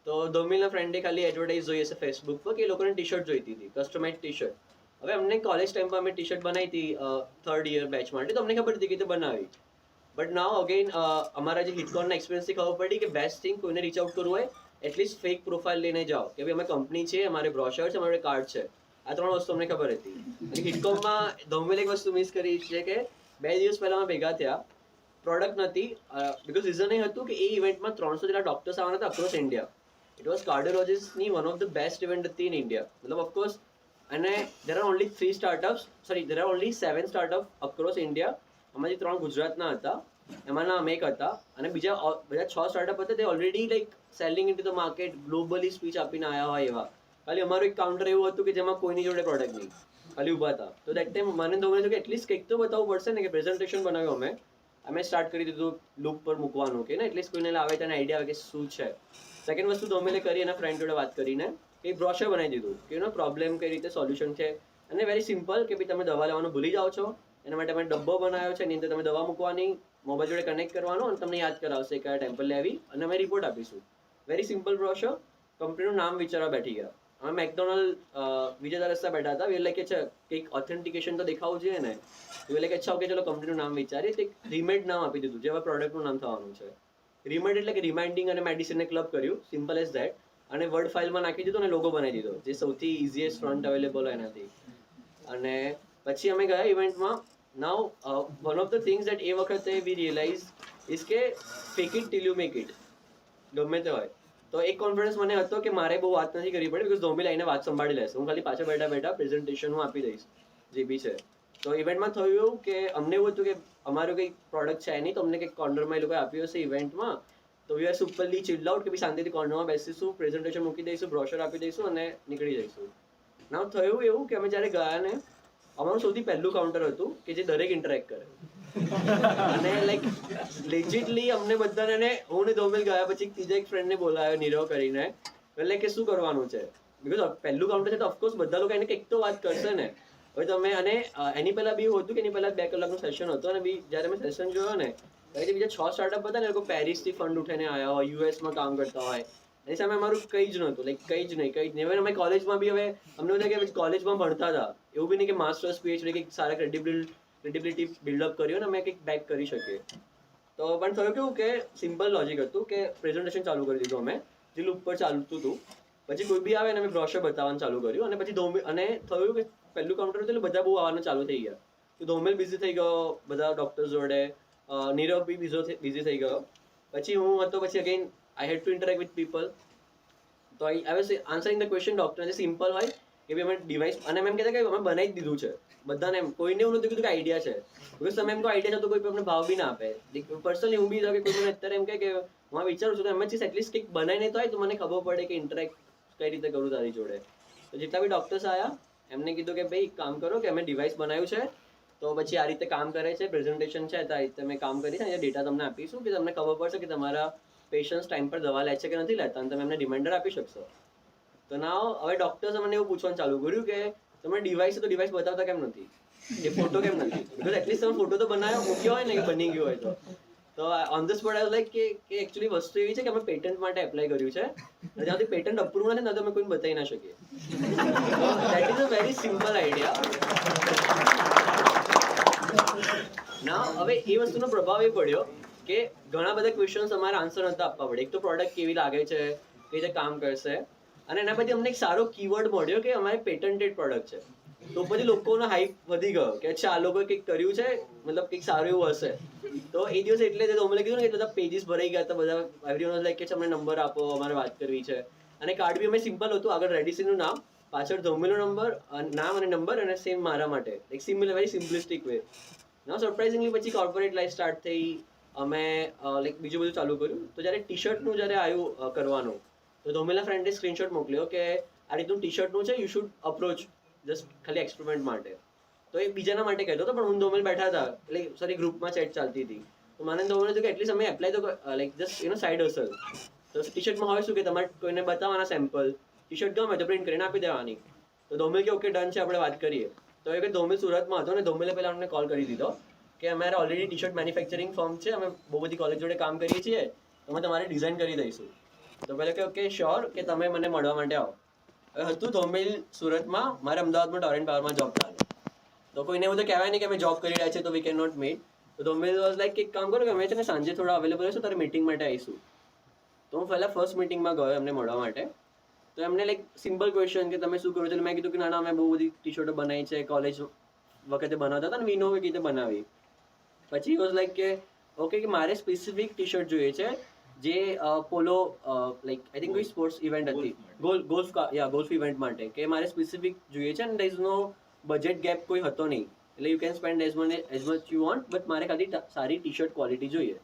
તો ધૌમિલના ફ્રેન્ડે ખાલી એડવર્ટાઇઝ જોઈ હશે ફેસબુક પર કે એ લોકોને ટી-શર્ટ જોઈતી હતી, કસ્ટમાઇઝ ટી-શર્ટ. હવે અમને કોલેજ ટાઈમ પર અમે ટી-શર્ટ બનાવી હતી 3rd યર બેચ માટે, તો અમને ખબર હતી કે તે બનાવી. બટ નાવ અગેન અમારા જે હિટકોનના એક્સપિરિયન્સથી ખબર પડી કે બેસ્ટ થિંગ કોઈને રીચ આઉટ કરવું હોય એટલીસ્ટ ફેક પ્રોફાઇલ લઈને જાઓ કે ભાઈ અમે કંપની છે, અમારે બ્રોશર છે, અમારે કાર્ડ છે. આ 3 વસ્તુ અમને ખબર હતી. હિટકોમમાં ધૌમિલ એક વસ્તુ મિસ કરી છે કે 2 દિવસ પહેલા અમે ભેગા થયા, પ્રોડક્ટ નથી બિકોઝ રીઝન એ હતું કે એ ઇવેન્ટમાં 300 જેટલા ડોક્ટર્સ આવવાના હતા અક્રોસ ઇન્ડિયા. ઇટ વોઝ કાર્ડિયોલોજિસ્ટની one of the best event હતી ઇન ઇન્ડિયા. મતલબ ઓફકોર્સ અને there are only 7 startup across India. આમાંથી 3 ગુજરાતના હતા, એમાંના અમે એક હતા અને બધા 6 સ્ટાર્ટઅપ હતા. તે already like selling in to the market globally speech આપીને આવ્યા હોય એવા. ખાલી અમારું એક કાઉન્ટર એવું હતું કે જેમાં કોઈની જોડે પ્રોડક્ટ નહીં, ખાલી ઊભા હતા. તો દેટ ટાઈમ મને ધૌમિલ કે એટલીસ્ટ કંઈક તો બતાવવું પડશે ને કે પ્રેઝન્ટેશન બનાવ્યું અમે સ્ટાર્ટ કરી દીધું લૂપ પર મૂકવાનું કે ને એટલીસ્ટ કોઈને આવે તેને આઈડિયા આવે કે શું છે. સેકન્ડ વસ્તુ ધૌમિલે કરી એના ફ્રેન્ડ જોડે વાત કરીને એક બ્રોશર બનાવી દીધું કે એનો પ્રોબ્લેમ કઈ રીતે સોલ્યુશન છે. અને વેરી સિમ્પલ કે ભાઈ તમે દવા લેવાનું ભૂલી જાઓ છો, એના માટે અમે ડબ્બો બનાવ્યો છે, એની અંદર તમે દવા મૂકવાની, મોબાઈલ જોડે કનેક્ટ કરવાનો અને તમને યાદ કરાવશે કયા ટેમ્પલ લેવી અને અમે રિપોર્ટ આપીશું. Very simple brochure. કંપનીનું નામ વિચારવા બેઠી ગયા. અમે મેકડોનલ્ડ વિજેતા રસ્તા બેઠા હતા. એટલે કે છે કંઈક ઓથેન્ટિકેશન તો દેખાવું જોઈએ ને. એટલે કે અચ્છા ઓકે ચલો કંપનીનું નામ વિચારીએ તો એક રીમેડ નામ આપી દીધું જે હવે પ્રોડક્ટનું નામ થવાનું છે. રીમેડ એટલે કે રિમાઇન્ડિંગ અને મેડિસિનને ક્લબ કર્યું, સિમ્પલ એઝ ધેટ. અને વર્ડ ફાઇલમાં નાખી દીધો અને લોગો બનાવી દીધો જે સૌથી ઇઝીએસ્ટ ફ્રન્ટ અવેલેબલ હોય એનાથી. અને પછી અમે ગયા ઇવેન્ટમાં. Now one of the things that એ વખતે વી રિયલાઇઝ ઇઝ કે fake it till you make it. ગમે તે હોય તો એક કોન્ફિડન્સ મને હતો કે મારે બહુ વાત નથી કરવી પડે બિકોઝ ધૌમિલ આવીને વાત સંભાળી લેશે. હું ખાલી પાછળ બેઠા પ્રેઝન્ટેશન હું આપી દઈશ જે બી છે. તો ઇવેન્ટમાં થયું એવું કે અમને એવું હતું કે અમારું કંઈક પ્રોડક્ટ છે નહીં તો અમને કંઈક કોર્નરમાં એ લોકોએ આપ્યું હશે ઇવેન્ટમાં. તો વી આર સુપરલી ચિલ્ડ આઉટ કે ભાઈ શાંતિથી કોર્નરમાં બેસીશું, પ્રેઝન્ટેશન મૂકી દઈશું, બ્રોશર આપી દઈશું અને નીકળી જઈશું. નાવ થયું એવું કે અમે જ્યારે ગયા ને અમારું સૌથી પહેલું કાઉન્ટર હતું કે જે દરેક ઇન્ટરેક્ટ કરે અને લાઈક લેજિટલી અમને બધાને હું ને ધૌમિલ ગયા પછી ત્રીજા એક ફ્રેન્ડને બોલાવ્યો નીરવ કરીને. એટલે કે શું કરવાનું છે બિકોઝ પહેલું કાઉન્ટર છે તો ઓફકોર્સ બધા લોકો એને કંઈક તો વાત કરશે ને. હવે તમે અને એની પહેલા બી એવું હતું કે એની પહેલા 2 કલાકનું સેશન હતું અને જ્યારે મેં સેશન જોયો ને ત્યારે બીજા 6 સ્ટાર્ટઅપ હતા ને એ લોકો પેરિસથી ફંડ ઉઠાઈને આવ્યા હોય, યુએસમાં કામ કરતા હોય. એની સામે અમારું કંઈ જ નહોતું, લાઈક કંઈ જ નહીં. હવે અમે કોલેજમાં બી હવે અમને બધા કે કોલેજમાં ભણતા હતા એવું બી નહીં કે માસ્ટર્સ PhD કંઈક સારા ક્રેડિબિલિટી બિલ્ડઅપ કર્યું ને અમે કંઈક બેક કરી શકીએ. તો પણ થયું કેવું કે સિમ્પલ લોજિક હતું કે પ્રેઝન્ટેશન ચાલુ કરી દીધું અમે જે લૂપ પર ચાલતું હતું. પછી કોઈ બી આવે ને અમે બ્રોશર બતાવવાનું ચાલુ કર્યું અને પછી ધૌમિલ અને થયું કે પહેલું કાઉન્ટર હતું એટલે બધા બહુ આવવાનું ચાલુ થઈ ગયા. તો ધૌમિલ બિઝી થઈ ગયો બધા ડોક્ટર્સ જોડે, નીરવ બી બિઝી થઈ ગયો. પછી હું હતો પછી again I had to interact with people. તો I was answering the question. Doctor જે સિમ્પલ હોય કે ભાઈ અમે ડિવાઇસ અને એમ કહેતા કે અમે બનાવી જ દીધું છે બધાને. એમ કોઈને એવું નતું કીધું કે આઈડિયા છે બિકોઝ તમે એમ કોઈ આઈડિયા છે તો કોઈ અમને ભાવ બી ના આપે. પર્સનલી હું બી કે કોઈ મને અત્યારે એમ કે હું વિચારું છું તો એમ જ એટલીસ્ટ કંઈક બનાવીને તો હોય તો મને ખબર પડે કે ઇન્ટરેક્ટ કઈ રીતે કરું તારી જોડે. તો જેટલા બી ડોક્ટર્સ આવ્યા એમને કીધું કે ભાઈ કામ કરો કે અમે ડિવાઇસ બનાવ્યું છે તો પછી આ રીતે કામ કરે છે, પ્રેઝન્ટેશન છે તો આ રીતે અમે કામ કરીએ અને ડેટા તમને આપીશું કે તમને ખબર પડશે કે તમારા પેશન્ટ્સ ટાઈમ પર દવા લે છે કે નથી લેતા અને તમે એમને રિમાઇન્ડર આપી શકશો. તો ના હવે ડોક્ટર્સ મને એવું પૂછવાનું ચાલુ કર્યું કે તમે ડિવાઇસ છે તો ડિવાઇસ બતાવતા કેમ નથી, એ ફોટો કેમ નથી? બિકોઝ એટલીસ્ટ તમે ફોટો તો બનાવ્યો મૂક્યો હોય ને કે બની ગયો હોય તો on the spot I like કે એકચ્યુઅલી વસ્તુ એવી છે કે અમે પેટન્ટ માટે એપ્લાય કર્યું છે અને જ્યાં સુધી પેટન્ટ અપ્રૂવ નથી ને તો અમે કોઈને બતાવી ના શકીએ. That is a very simple idea. ના હવે એ વસ્તુનો પ્રભાવ એ પડ્યો કે ઘણા બધા ક્વેશ્ચન્સ અમારે આન્સર નતા આપવા પડે. એક તો પ્રોડક્ટ કેવી લાગે છે, કઈ રીતે કામ કરશે, અને એના પછી અમને એક સારો કીવર્ડ મળ્યો કે અમારે પેટન્ટેડ પ્રોડક્ટ છે. તો પછી લોકોનો હાઈપ વધી ગયો કે અચ્છા આ લોકોએ કંઈક કર્યું છે, મતલબ કંઈક સારું એવું હશે. તો એ દિવસ એટલે જ અમને કીધું ને કે બધા પેજીસ ભરાઈ ગયા હતા, બધા એવરીવન વોઝ લાઈક કે અમને નંબર આપો, અમારે વાત કરવી છે. અને કાર્ડ બી અમે સિમ્પલ હતું, આગળ રેડિસિનનું નામ, પાછળ ધૌમિલનો નંબર, નામ અને નંબર, અને સેમ મારા માટે એક સિમ્પલ વેરી સિમ્પલિસ્ટિક વે. ના સરપ્રાઇઝિંગલી પછી કોર્પોરેટ લાઈફ સ્ટાર્ટ થઈ, અમે લાઈક બીજું બધું ચાલુ કર્યું. તો જ્યારે ટી શર્ટનું જ્યારે આવ્યું કરવાનું, તો ધૌમિલના ફ્રેન્ડે સ્ક્રીનશોટ મોકલ્યો કે આ રીતનું ટી શર્ટનું છે, યુ શુડ અપ્રોચ, જસ્ટ ખાલી એક્સપેરિમેન્ટ માટે. તો એ બીજાના માટે કહેતો હતો, પણ હું ધૌમિલ બેઠા હતા, એટલે સોરી ગ્રુપમાં ચેટ ચાલતી હતી. તો મને ધૌમિલ હતું કે એટલીસ્ટ અમે એપ્લાય તો લાઈક જસ્ટ સાઇડ હસલ. તો ટી શર્ટમાં હોય શું કે તમારે કોઈને બતાવવાના સેમ્પલ, ટી શર્ટ ગમે તો પ્રિન્ટ કરીને આપી દેવાની. તો ધૌમિલ કે ઓકે ડન છે, આપણે વાત કરીએ. તો એ કે ધૌમિલ સુરતમાં હતો, ને ધૌમિલે પહેલાં અમને કોલ કરી દીધો કે અમારે already T shirt manufacturing firm છે, અમે બહુ બધી કોલેજ જોડે કામ કરીએ છીએ, તો અમે તમારે ડિઝાઇન કરી દઈશું. તો પહેલાં કે ઓકે શ્યોર, કે તમે મને મળવા માટે આવો. હવે હતું ધૌમિલ સુરતમાં, મારે અમદાવાદમાં ટોરેન્ટ પાવરમાં જોબ ચાલે. તો કોઈને એવું તો કહેવાય નહીં કે અમે જોબ કરી રહ્યા છીએ તો વી કેન નોટ મીટ. તો ધૌમિલ વોઝ લાઈક એક કામ કરો કે અમે છે ને સાંજે થોડા અવેલેબલ હશું, તારે મીટિંગ માટે આવીશું. તો હું પહેલાં ફર્સ્ટ મીટિંગમાં ગયો એમને મળવા માટે. તો એમને લાઈક સિમ્પલ ક્વેશ્ચન કે તમે શું કરો છો, મેં કીધું કે ના ના, મેં બહુ બધી ટી શર્ટો બનાવી છે, કોલેજ વખતે બનાવતા હતા, ને વિનોવે કીધે બનાવી. પછી વોઝ લાઈક કે ઓકે, કે મારે સ્પેસિફિક ટી શર્ટ જોઈએ છે જે પોલો લાઈક આઈ થિંક કોઈ સ્પોર્ટ્સ ઇવેન્ટ હતી, ગોલ્ફ ઇવેન્ટ માટે, કે મારે સ્પેસિફિક જોઈએ છે, અને there is no budget gap કોઈ હતો નહીં, એટલે you can spend as much you want, but મારે ખાલી સારી ટી શર્ટ ક્વોલિટી જોઈએ.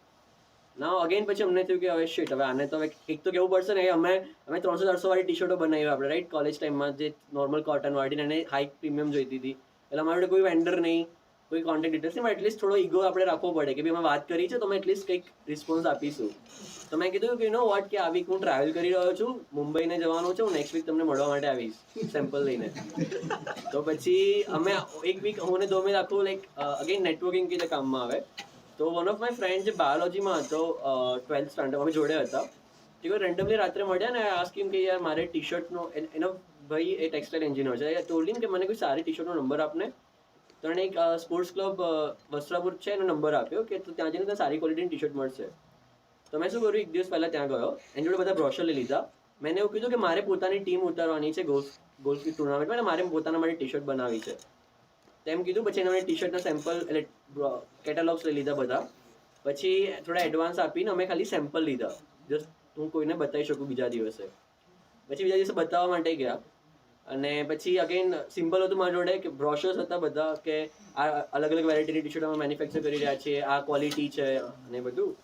ના અગેન પછી અમને થયું કે હવે શિટ, હવે આને તો એક તો કેવું પડશે ને, અમે 300-400 વાળી ટી શર્ટો બનાવી આપણે, રાઈટ, કોલેજ ટાઈમમાં જે નોર્મલ કોટન વાળી, અને હાઈ પ્રીમિયમ જોઈતી હતી. એટલે અમારી જોડે કોઈ વેન્ડર નહીં, કોઈ કોન્ટેક્ટ ડિટેલ્સ નહીં, પણ એટલીસ્ટ થોડો ઈગો આપણે રાખવો પડે કે ભાઈ અમે વાત કરી છે તો અમે એટલીસ્ટ કંઈક રિસ્પોન્સ આપીશું. તો મેં કીધું કે નો વોટ, કે આ વીક હું ટ્રાવેલ કરી રહ્યો છું, મુંબઈને જવાનું છે, હું નેક્સ્ટ વીક તમને મળવા માટે આવીશ સેમ્પલ લઈને. તો પછી અમે એક વીક હું ને ધૌમિલ આખું લાઈક અગેન નેટવર્કિંગ કીધે કામમાં આવે. તો વન ઓફ માય ફ્રેન્ડ જે બાયોલોજીમાં હતો, 12th સ્ટાન્ડર્ડ અમે જોડે હતા, તે કોઈ રેન્ડમલી રાત્રે મળ્યા ને આ સ્કીમ કે યાર મારે ટી શર્ટનો, એનો ભાઈ એ ટેક્સટાઇલ એન્જિનિયર છે, ટોલ્ડ કે મને કોઈ સારી ટી શર્ટનો નંબર આપને. તો એણે એક સ્પોર્ટ્સ ક્લબ વસ્ત્રાપુર છે એનો નંબર આપ્યો કે ત્યાં જઈને ત્યાં સારી ક્વોલિટીની ટી શર્ટ મળશે. તો મેં શું કર્યું, એક દિવસ પહેલાં ત્યાં ગયો, એની જોડે બધા બ્રોશર લઈ લીધા. મેં એવું કીધું કે મારે પોતાની ટીમ ઉતારવાની છે ગોલ્ફ ટુર્નામેન્ટમાં, અને મારે પોતાના માટે ટી શર્ટ બનાવવી છે તેમ કીધું. પછી એને ટી શર્ટના સેમ્પલ એટલે કેટેલોગ્સ લઈ લીધા બધા. પછી થોડા એડવાન્સ આપીને અમે ખાલી સેમ્પલ લીધા, જસ્ટ હું કોઈને બતાવી શકું બીજા દિવસે. પછી બીજા દિવસે બતાવવા માટે ગયા, અને પછી અગેન સિમ્પલ હતું મારા જોડે કે બ્રોશર્સ હતા બધા, કે આ અલગ અલગ વેરાયટીની ટી શર્ટ અમે મેન્યુફેક્ચર કરી રહ્યા છીએ, આ ક્વોલિટી છે અને બધું.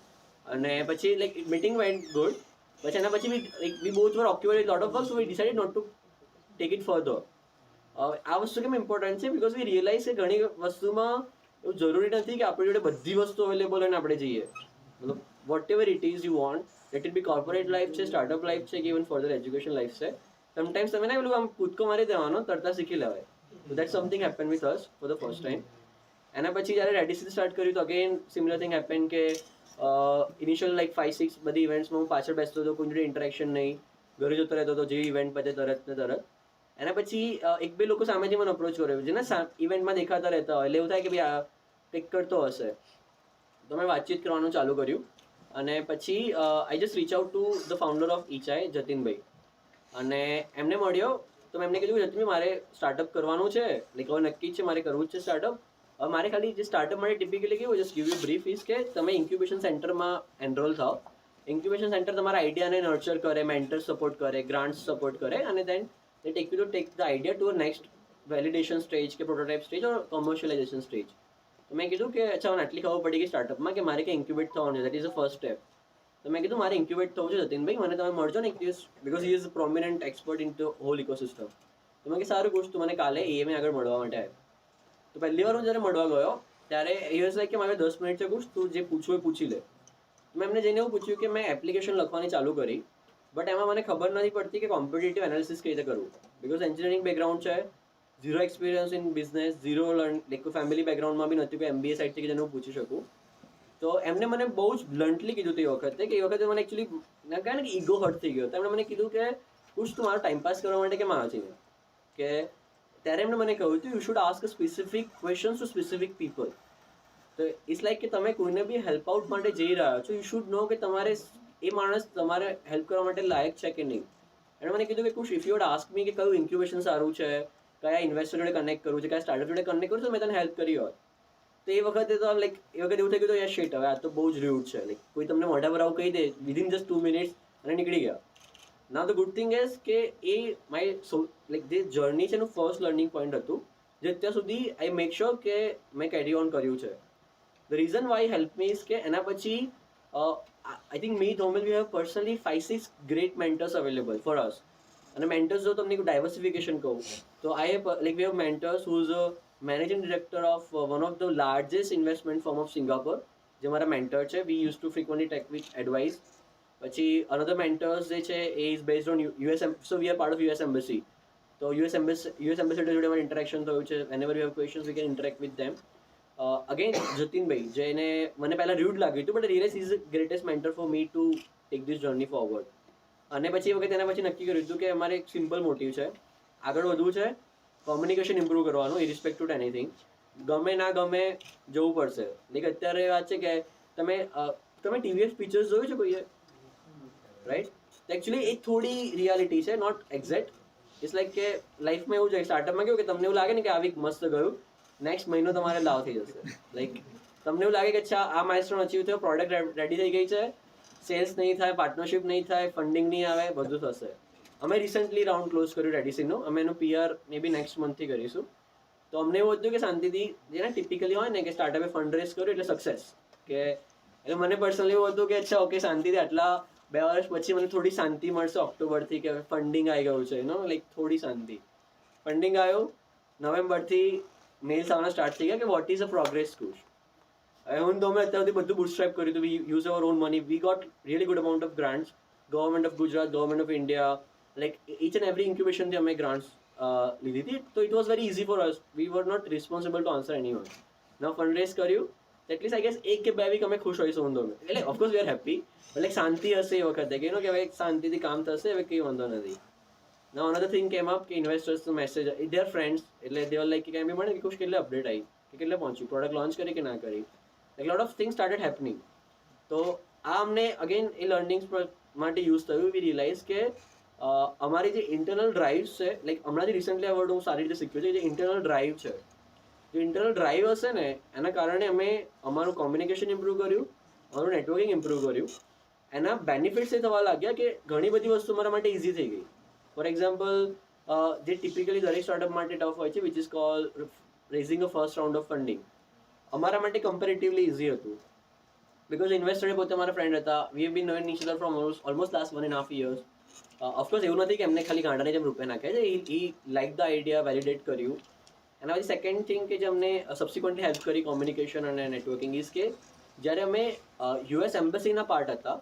અને પછી લાઈક મીટિંગ વેન્ટ ગુડ. પછી એના પછી we both were occupied lot of work, so we decided not to take it further. આ વસ્તુ કેમ ઇમ્પોર્ટન્ટ છે, બિકોઝ વી રિયલાઇઝ કે ઘણી વસ્તુમાં એવું જરૂરી નથી કે આપણી જોડે બધી વસ્તુ અવેલેબલ હોય ને આપણે જઈએ. મતલબ whatever it is you want, let it be corporate life છે, સ્ટાર્ટઅપ લાઈફ છે, કે ઇવન ફર્ધર એજ્યુકેશન લાઈફ છે, સમટાઈમ્સ તમે ને પેલું આમ કૂદકો મારી દેવાનો, તરતા શીખી લેવાય. તો that something happen with us for the first time. એના પછી જ્યારે રેડિસિન સ્ટાર્ટ કર્યું તો અગેન સિમિલર થિંગ હેપન કે ઇનિશિયલ લાઈક 5-6 બધી ઇવેન્ટ્સમાં હું પાછળ બેસતો હતો, કોઈ જોડે ઇન્ટરેક્શન નહીં, ઘરે જતો રહેતો હતો, જે ઇવેન્ટ પતે તરત ને તરત. એના પછી એક બે લોકો સામેથી મને અપ્રોચ કર્યો, જેને ઇવેન્ટમાં દેખાતા રહેતા હોય, એટલે એવું થાય કે ભાઈ આ કંઈક કરતો હશે. તો મેં વાતચીત કરવાનું ચાલુ કર્યું, અને પછી I just reach out to the founder of ઈચાઈ, જતીનભાઈ, અને એમને મળ્યો. તો મેં એમને કીધું કે જતીનભાઈ મારે સ્ટાર્ટઅપ કરવાનું છે, લાઈક હવે નક્કી છે મારે કરવું જ છે સ્ટાર્ટઅપ. હવે મારે ખાલી જે સ્ટાર્ટઅપ માટે ટિપિકલી કેવું, just give you brief is કે તમે ઇન્ક્યુબેશન સેન્ટરમાં એનરોલ થાઓ. ઇન્ક્યુબેશન સેન્ટર તમારા આઈડિયાને નર્ચર કરે, મેન્ટર સપોર્ટ કરે, ગ્રાન્ટ્સ સપોર્ટ કરે, અને દેન they take you to take the idea to a next validation stage કે prototype stage or commercialization stage. તો મેં કીધું કે અચ્છા મને આટલી ખબર પડી ગઈ સ્ટાર્ટઅપમાં કે મારે કે ઇન્ક્યુબેટ થવાનું છે, that is the first step. તો મેં કીધું મારે ઇન્ક્યુબેટ થવું છે જતીનભાઈ, મને તમે મળજો ને એક દિવસ, because he is prominent expert in the whole ecosystem. તો મેં કે સારું પૂછ, તું મને કાલે EMA આગળ મળવા માટે આવ્યો. તો પહેલી વાર હું જ્યારે મળવા ગયો ત્યારે એ વોઝ લાઈક કે મારે 10 મિનિટ છે પૂછ, તું જે પૂછવું એ પૂછી લે. મેં એમને જઈને એવું પૂછ્યું કે મેં એપ્લિકેશન લખવાની ચાલુ કરી, બટ એમાં મને ખબર નથી પડતી કે કોમ્પિટિટિવ એનાલિસિસ કઈ રીતે કરવું, બિકોઝ એન્જિનિયરિંગ બેકગ્રાઉન્ડ છે, zero experience in business, zero learn, like family બેકગ્રાઉન્ડમાં બી નથી, કોઈ MBA સાઇડથી કે જેને હું પૂછી શકું. તો એમને મને બહુ જ બ્લન્ટલી કીધું તે વખતે, કે એ વખતે મને એકચ્યુઅલી કહે ને કે ઈગો હર્ટ થઈ ગયો. તો એમણે મને કીધું કે પૂછ તું મારો ટાઈમપાસ કરવા માટે કેમ આવે છે, કે ત્યારે એમણે મને કહ્યું હતું you should ask specific questions to specific people. તો ઇટ્સ લાઈક કે તમે કોઈને બી હેલ્પ આઉટ માટે જઈ રહ્યા છો, યુ શુડ નો કે તમારે એ માણસ તમારે હેલ્પ કરવા માટે લાયક છે કે નહીં. એણે મને કીધું કે Kush, if you would ask me કે કયું ઇન્ક્યુબેશન સારું છે, કયા ઇન્વેસ્ટર જોડે કનેક્ટ કરવું છે, કયા સ્ટાર્ટઅપ જોડે કનેક્ટ કરવું છે, મેં તને હેલ્પ કરી હોત. તો એ વખતે તો લાઈક એ વખતે એવું થઈ ગયું યાર શિટ, હવે આ તો બહુ જ રૂડ છે. લાઈક કોઈ તમને મોઢા પર આવું કહી દે વિધિન જસ્ટ 2 મિનિટ્સ અને નીકળી ગયા. નાઉ ધ ગુડ થિંગ ઇઝ કે એ માય લાઈક જે જર્ની છે એનું ફર્સ્ટ લર્નિંગ પોઈન્ટ હતું, જે અત્યાર સુધી આઈ મેક શ્યોર કે મેં કેરી ઓન કર્યું છે. The reason why help me is કે એના પછી I think me Dhaumil we have personally 5-6 great mentors available for us. અને મેન્ટર્સ જો તમને ડાયવર્સિફિકેશન કહું તો I have like we have mentors who is managing director of one of the largest investment firm of Singapore, જે મારા mentor છે. We use to frequently take with advice. પછી another mentors જે છે એ is based on US, so we are part of US embassy. તો US ambassador જોડે અમારું ઇન્ટરેક્શન થયું છે. Whenever you have questions we can interact with them. Again Jatinbhai, જેને મને પહેલાં રૂડ લાગ્યું હતું, but realise is the greatest mentor for me to take this journey forward. અને પછી એ વખતે એના પછી નક્કી કર્યું હતું કે અમારે એક સિમ્પલ મોટિવ છે, આગળ વધવું છે, કોમ્યુનિકેશન ઇમ્પ્રૂવ કરવાનું, ઇરિસ્પેક્ટ ટુ એનીથિંગ. ગમે ના ગમે જવું પડશે. લાઈક અત્યારે વાત છે કે તમે ટીવીએસ પિક્ચર્સ જોયું છે કોઈએ, રાઈટ? એકચ્યુઅલી એ થોડી રિયાલિટી છે, નોટ એક્ઝેક્ટ. ઇટ્સ લાઈક કે લાઈફમાં એવું છે, સ્ટાર્ટઅપમાં કેવું કે તમને એવું લાગે ને કે આ વીક મસ્ત ગયું, નેક્સ્ટ મહિનો તમારે લાવ થઈ જશે. લાઈક તમને એવું લાગે કે અચ્છા આ માઇલસ્ટોન અચીવ થયો, પ્રોડક્ટ રેડી થઈ ગઈ છે, સેલ્સ નહીં થાય, પાર્ટનરશિપ નહીં થાય, ફંડિંગ નહીં આવે, બધું થશે. અમે રિસન્ટલી રાઉન્ડ ક્લોઝ કર્યું રેડિસિનનું. અમે એનું પીઆર મે બી નેક્સ્ટ મંથથી કરીશું. તો અમને એવું હતું કે શાંતિથી, જેને ટિપિકલી હોય ને કે સ્ટાર્ટઅપે ફંડ રેઝ કર્યું એટલે સક્સેસ. કે એટલે મને પર્સનલી એવું હતું કે અચ્છા ઓકે, શાંતિથી આટલા 2 વર્ષ પછી મને થોડી શાંતિ મળશે ઓક્ટોબરથી, કે ફંડિંગ આવી ગયું છે, લાઈક થોડી શાંતિ. ફંડિંગ આવ્યું, નવેમ્બરથી મેલ્સ આવવાના સ્ટાર્ટ થઈ ગયા કે વોટ ઇઝ અ પ્રોગ્રેસ કુશ. હવે હું તો અમે અત્યાર સુધી બધું બુટસ્ટ્રેપ કર્યું હતું. We use our own money. We got really good amount of grants, government of Gujarat, government of India, like each and every ઇન્ક્યુબેશનથી અમે ગ્રાન્ટ્સ લીધી હતી. તો it was very easy for us. We were not responsible to answer any one. ના fund raise કર્યું, at least I guess 1 કે 2 week અમે ખુશ હોઈશું ઊંધો. એટલે of course we are happy, but like શાંતિ હશે એ વખતે કે કે હવે શાંતિથી કામ થશે, હવે કંઈ વાંધો નથી. Now another thing came up કે investors નો મેસેજ, they are friends, એટલે they were like કે એમ મળે કે કુછ કેટલે અપડેટ આવી, કે કેટલે પહોંચ્યું, પ્રોડક્ટ લોન્ચ કરી કે ના કરી, like lot of things started happening. તો આ અમને અગેન એ લર્નિંગ્સ માટે યુઝ થયું. વી રિયલાઇઝ કે અમારી જે ઇન્ટરનલ ડ્રાઈવ્સ છે, લાઈક હમણાંથી રિસન્ટલી આ વર્ડ હું સારી રીતે શીખ્યો છે, જે ઇન્ટરનલ ડ્રાઈવ છે, જે ઇન્ટરનલ ડ્રાઈવ હશે ને એના કારણે અમે અમારું કોમ્યુનિકેશન ઇમ્પ્રૂવ કર્યું, અમારું નેટવર્કિંગ ઇમ્પ્રૂવ કર્યું. એના બેનિફિટ્સ એ થવા લાગ્યા કે ઘણી બધી વસ્તુ મારા માટે ઇઝી થઈ ગઈ. ફોર એક્ઝામ્પલ, જે ટિપિકલી દરેક સ્ટાર્ટઅપ માટે ટફ હોય છે, which is call raising a first round of funding, અમારા માટે કમ્પેરેટિવલી ઇઝી હતું. બિકોઝ ઇન્વેસ્ટરે પોતે મારા ફ્રેન્ડ હતા. We have been knowing each other from almost last 1.5 years. Of course એવું નથી કે એમને ખાલી ગાંડાને જેમ રૂપિયા નાખે છે. ઈ લાઈક ધ આઈડિયા, વેલિડેટ કર્યું. એના પછી સેકન્ડ થિંગ કે જે અમને સબસિક્વન્ટલી હેલ્પ કરી કોમ્યુનિકેશન અને નેટવર્કિંગ ઇઝ કે જ્યારે અમે યુએસ એમ્બસીના પાર્ટ હતા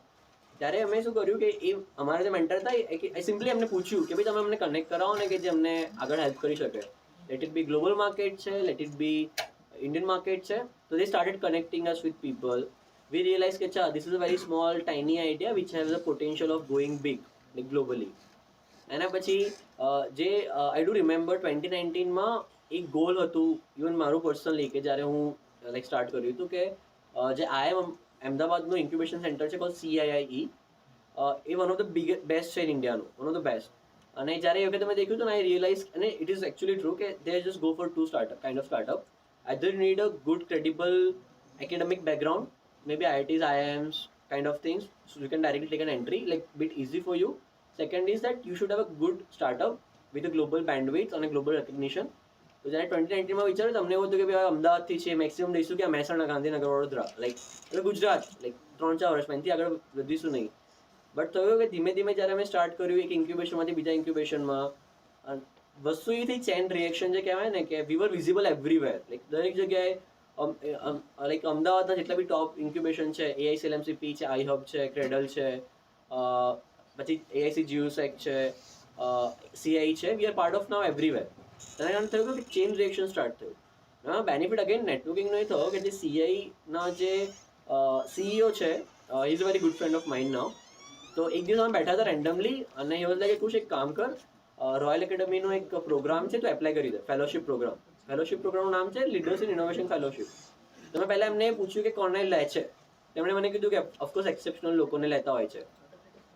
ત્યારે અમે શું કર્યું કે એ અમારા જે મેન્ટર હતા એ સિમ્પલી એમને પૂછ્યું કે ભાઈ તમે અમને કનેક્ટ કરાવો ને કે જે અમને આગળ હેલ્પ કરી શકે. Let it be global market છે, let it be Indian market છે. તો they started connecting us with people. We realise કે અચ્છા this is a very small tiny idea which has a potential of going big globally. એના પછી જે I do remember 2019માં એક goal હતું, even મારું પર્સનલી, કે જ્યારે હું લાઈક સ્ટાર્ટ કર્યું હતું કે જે આઈએમ અમદાવાદનું ઇન્ક્યુબેશન સેન્ટર છે કોલ CIIE, એ વન ઓફ ધ બેસ્ટ છે ઇન ઇન્ડિયાનું, વન ઓફ ધ બેસ્ટ. અને જ્યારે એ વખતે મેં દેખ્યું હતું ને, આઈ રિયલાઇઝ, અને ઇટ ઇઝ એકચ્યુઅલી ટ્રુ કે they just go for 2 startup kind of startup. Either need a good credible academic background, maybe IITs, IIMs kind of things, so you can directly take an entry, like bit easy for you. Second is that you should have a good startup with a global bandwidth and a global recognition. તો જ્યારે 2019માં વિચાર્યું તમને એવું હતું કે ભાઈ અમદાવાદથી છે, મેક્સિમમ દઈશું કે મહેસાણા, ગાંધીનગર, વડોદરા, લાઈક એટલે ગુજરાત, લાઈક 3-4 વર્ષમાં એનાથી આગળ વધીશું નહીં. બટ થયું કે ધીમે ધીમે જ્યારે અમે સ્ટાર્ટ કર્યું એક ઇન્ક્યુબેશનમાંથી બીજા ઇન્ક્યુબેશનમાં, વસ્તુ એ થઈ ચેન રિએક્શન જે કહેવાય ને, કે વી વર વિઝિબલ એવરીવેર. લાઈક દરેક જગ્યાએ લાઈક અમદાવાદના જેટલા બી ટોપ ઇન્ક્યુબેશન છે, AIC LMCP છે, iHub છે, ક્રેડલ છે, પછી AIC GUSEC છે, CI છે, વી are part of now everywhere. તેના કારણે થયું કે ચેન રિએક્શન સ્ટાર્ટ થયું. હા, બેનિફિટ અગેન નેટવર્કિંગનો એ થયો કે જે CIના જે CEO છે, he is a very good friend of mind now. તો એક દિવસ અમે બેઠા હતા રેન્ડમલી, અને એ વોઝ લાઈક કુશ એક કામ કર, રોયલ એકેડમીનો એક પ્રોગ્રામ છે તો એપ્લાય કરી દે, ફેલોશિપ પ્રોગ્રામ. ફેલોશિપ પ્રોગ્રામનું નામ છે લીડર્સ ઇન ઇનોવેશન ફેલોશિપ. તમે પહેલા એમને પૂછ્યું કે કોને લે છે, તેમણે મને કીધું કે ઓફકોર્સ એક્સેપ્શનલ લોકોને લેતા હોય છે.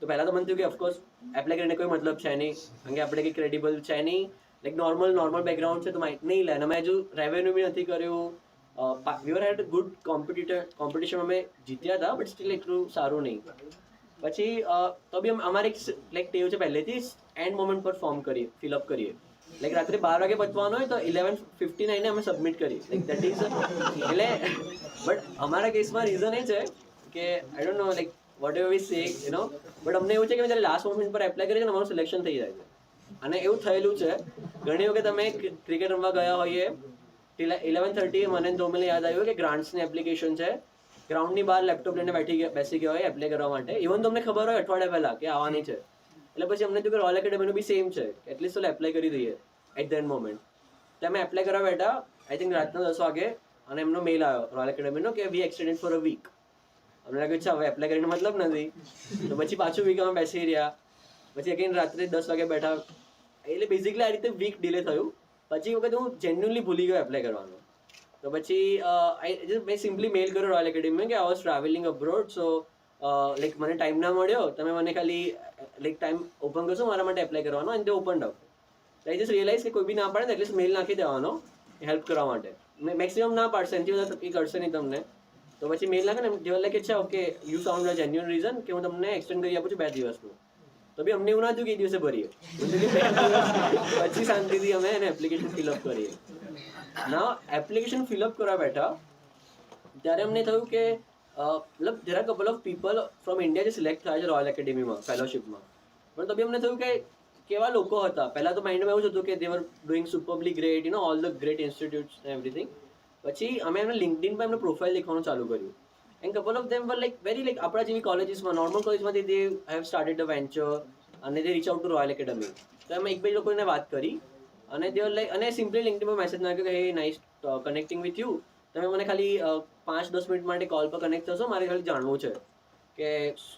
તો પહેલા તો મને થયું કે ઓફકોર્સ એપ્લાય કરીને કોઈ મતલબ છે નહીં, કારણ કે આપણે કંઈ ક્રેડિબલ છે નહીં, લાઈક નોર્મલ બેકગ્રાઉન્ડ છે તો નહીં લે. અને અમે હજુ રેવન્યુ બી નથી કર્યું. વી વર હેડ ગુડ કોમ્પિટિશન અમે જીત્યા હતા, બટ સ્ટીલ એટલું સારું નહીં. પછી તો બી અમારે એક લાઈક ટેવ છે પહેલેથી એન્ડ મોમેન્ટ પર ફોર્મ કરીએ, ફિલઅપ કરીએ. લાઈક રાત્રે 12 વાગે પતવાનું હોય તો 11:59 અમે સબમિટ કરીએ. લાઈક દેટ ઇઝ એટલે બટ અમારા કેસમાં રીઝન એ છે કે I don't know like whatever we say but અમને એવું છે કે જ્યારે લાસ્ટ મોમેન્ટ પર એપ્લાય કરીએ ને અમારું સિલેક્શન થઈ જાય છે. અને એવું થયેલું છે ઘણી વખત અમે ક્રિકેટ રમવા ગયા હોઈએ 11:30 મને ધૌમિલને યાદ આવ્યું કે ગ્રાન્ટ્સની એપ્લિકેશન છે, ગ્રાઉન્ડની બહાર લેપટોપ લઈને બેસી ગયા હોય એપ્લાય કરવા માટે. ઇવન તમને ખબર હોય અઠવાડિયા પહેલા કે આવવાની છે, એટલે પછી અમને થયું કે રોયલ એકેડમીનું બી સેમ છે, એટલીસ્ટ તો એપ્લાય કરી દઈએ એટ ધ એન્ડ મોમેન્ટ. તો અમે એપ્લાય કરવા બેઠા આઈ થિંક રાતના 10 વાગે, અને એમનો મેલ આવ્યો રોયલ એકેડમીનો કે વી એક્સટેન્ડેડ ફોર અ વીક. અમને લાગ્યું છે હવે એપ્લાય કરીને મતલબ નથી, તો પછી પાછું વીક અમે બેસી રહ્યા. પછી અગેન રાત્રે 10 વાગે બેઠા, એટલે બેઝિકલી આ રીતે વીક ડિલે થયું. પછી વખત હું જેન્યુઅલી ભૂલી ગયો એપ્લાય કરવાનું. તો પછી મેં સિમ્પલી મેલ કર્યો રોયલ એકેડમીમાં કે I was travelling abroad, so like મને ટાઈમ ના મળ્યો, તમે મને ખાલી લાઈક ટાઈમ ઓપન કરશો મારા માટે એપ્લાય કરવાનો. અને તે open up. I just realise કે કોઈ બી ના પાડે ને એટલીસ્ટ મેલ નાખી દેવાનો હેલ્પ કરવા માટે. મેક્સિમમ ના પાડશે, એનાથી વધારે એ કરશે નહીં તમને. તો પછી મેલ નાખે ને જેવા લાગે છે okay you sound a genuine reason કે હું તમને એક્સટેન્ડ કરી આપું છું 2 દિવસનું. તો બી અમને એવું ના થયું કે એ દિવસે ભરીએ, પછી શાંતિથી અમે એને એપ્લિકેશન ફિલઅપ કરીએ. ના એપ્લિકેશન ફિલઅપ કરવા બેઠા ત્યારે અમને થયું કે મતલબ there are couple of people from India જે સિલેક્ટ થાય છે રોયલ એકેડમીમાં ફેલોશિપમાં. પણ તો બી અમને થયું કે કેવા લોકો હતા. પહેલાં તો માઇન્ડમાં એવું જ હતું કે they were doing superbly great, all the great institutes everything. પછી અમે એમને લિંક્ડઇન પર એમનું પ્રોફાઇલ લખવાનું ચાલુ કર્યું. And couple of them were like very like આપણા જેવી કોલેજીસમાં નોર્મલ કોલેજમાંથી they have started a venture અને they reach out to Royal Academy. તો અમે 1-2 લોકોને વાત કરી અને દે લાઈક અને સિમ્પલી લિંક્ડઇન પર મેસેજ નાખ્યો કે હે નાઇસ કનેક્ટિંગ વિથ યુ, તમે મને ખાલી 5-10 મિનિટ માટે કોલ પર કનેક્ટ થશો, મારે ખાલી જાણવું છે કે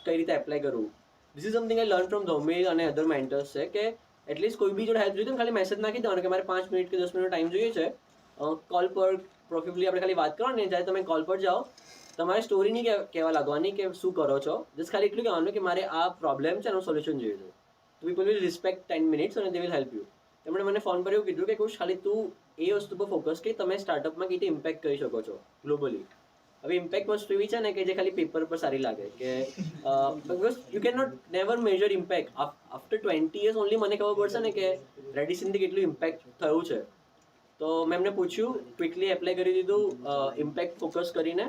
કઈ રીતે એપ્લાય કરવું. This is something I learn from Dhaumil અને અધર મેન્ટર્સ છે કે એટલીસ્ટ કોઈ બી જોડે હેલ્પ જોઈએ તો ખાલી મેસેજ નાખી દેવાનો કે મારે 5 મિનિટ કે 10 મિનિટ ટાઈમ જોઈએ છે, કોલ પર પ્રોફેબલી આપણે ખાલી વાત કરવાની. જ્યારે તમે કોલ પર જાઓ તમારે સ્ટોરી નહીં કહેવા લાગવાની કે શું કરો છો, જસ્ટ ખાલી એટલું કહેવાનું કે મારે આ પ્રોબ્લેમ છે એનું સોલ્યુશન જોઈએ છે. તો પીપલ વિલ રિસ્પેક્ટ 10 મિનિટ્સ અને દે વિલ હેલ્પ યુ. તેમણે મને ફોન પર એવું કીધું કે કુશ ખાલી તું એ વસ્તુ પર ફોકસ કે તમે સ્ટાર્ટઅપમાં કેવી રીતે ઇમ્પેક્ટ કરી શકો છો ગ્લોબલી. હવે ઇમ્પેક્ટ વસ્તુ એવી છે ને કે જે ખાલી પેપર પર સારી લાગે કે because you can not never major impact after 20 years only મને ખબર પડશે ને કે રેડિસનથી કેટલું ઇમ્પેક્ટ થયું છે. તો મેં એમને પૂછ્યું, ક્વિકલી એપ્લાય કરી દીધું ઇમ્પેક્ટ ફોકસ કરીને.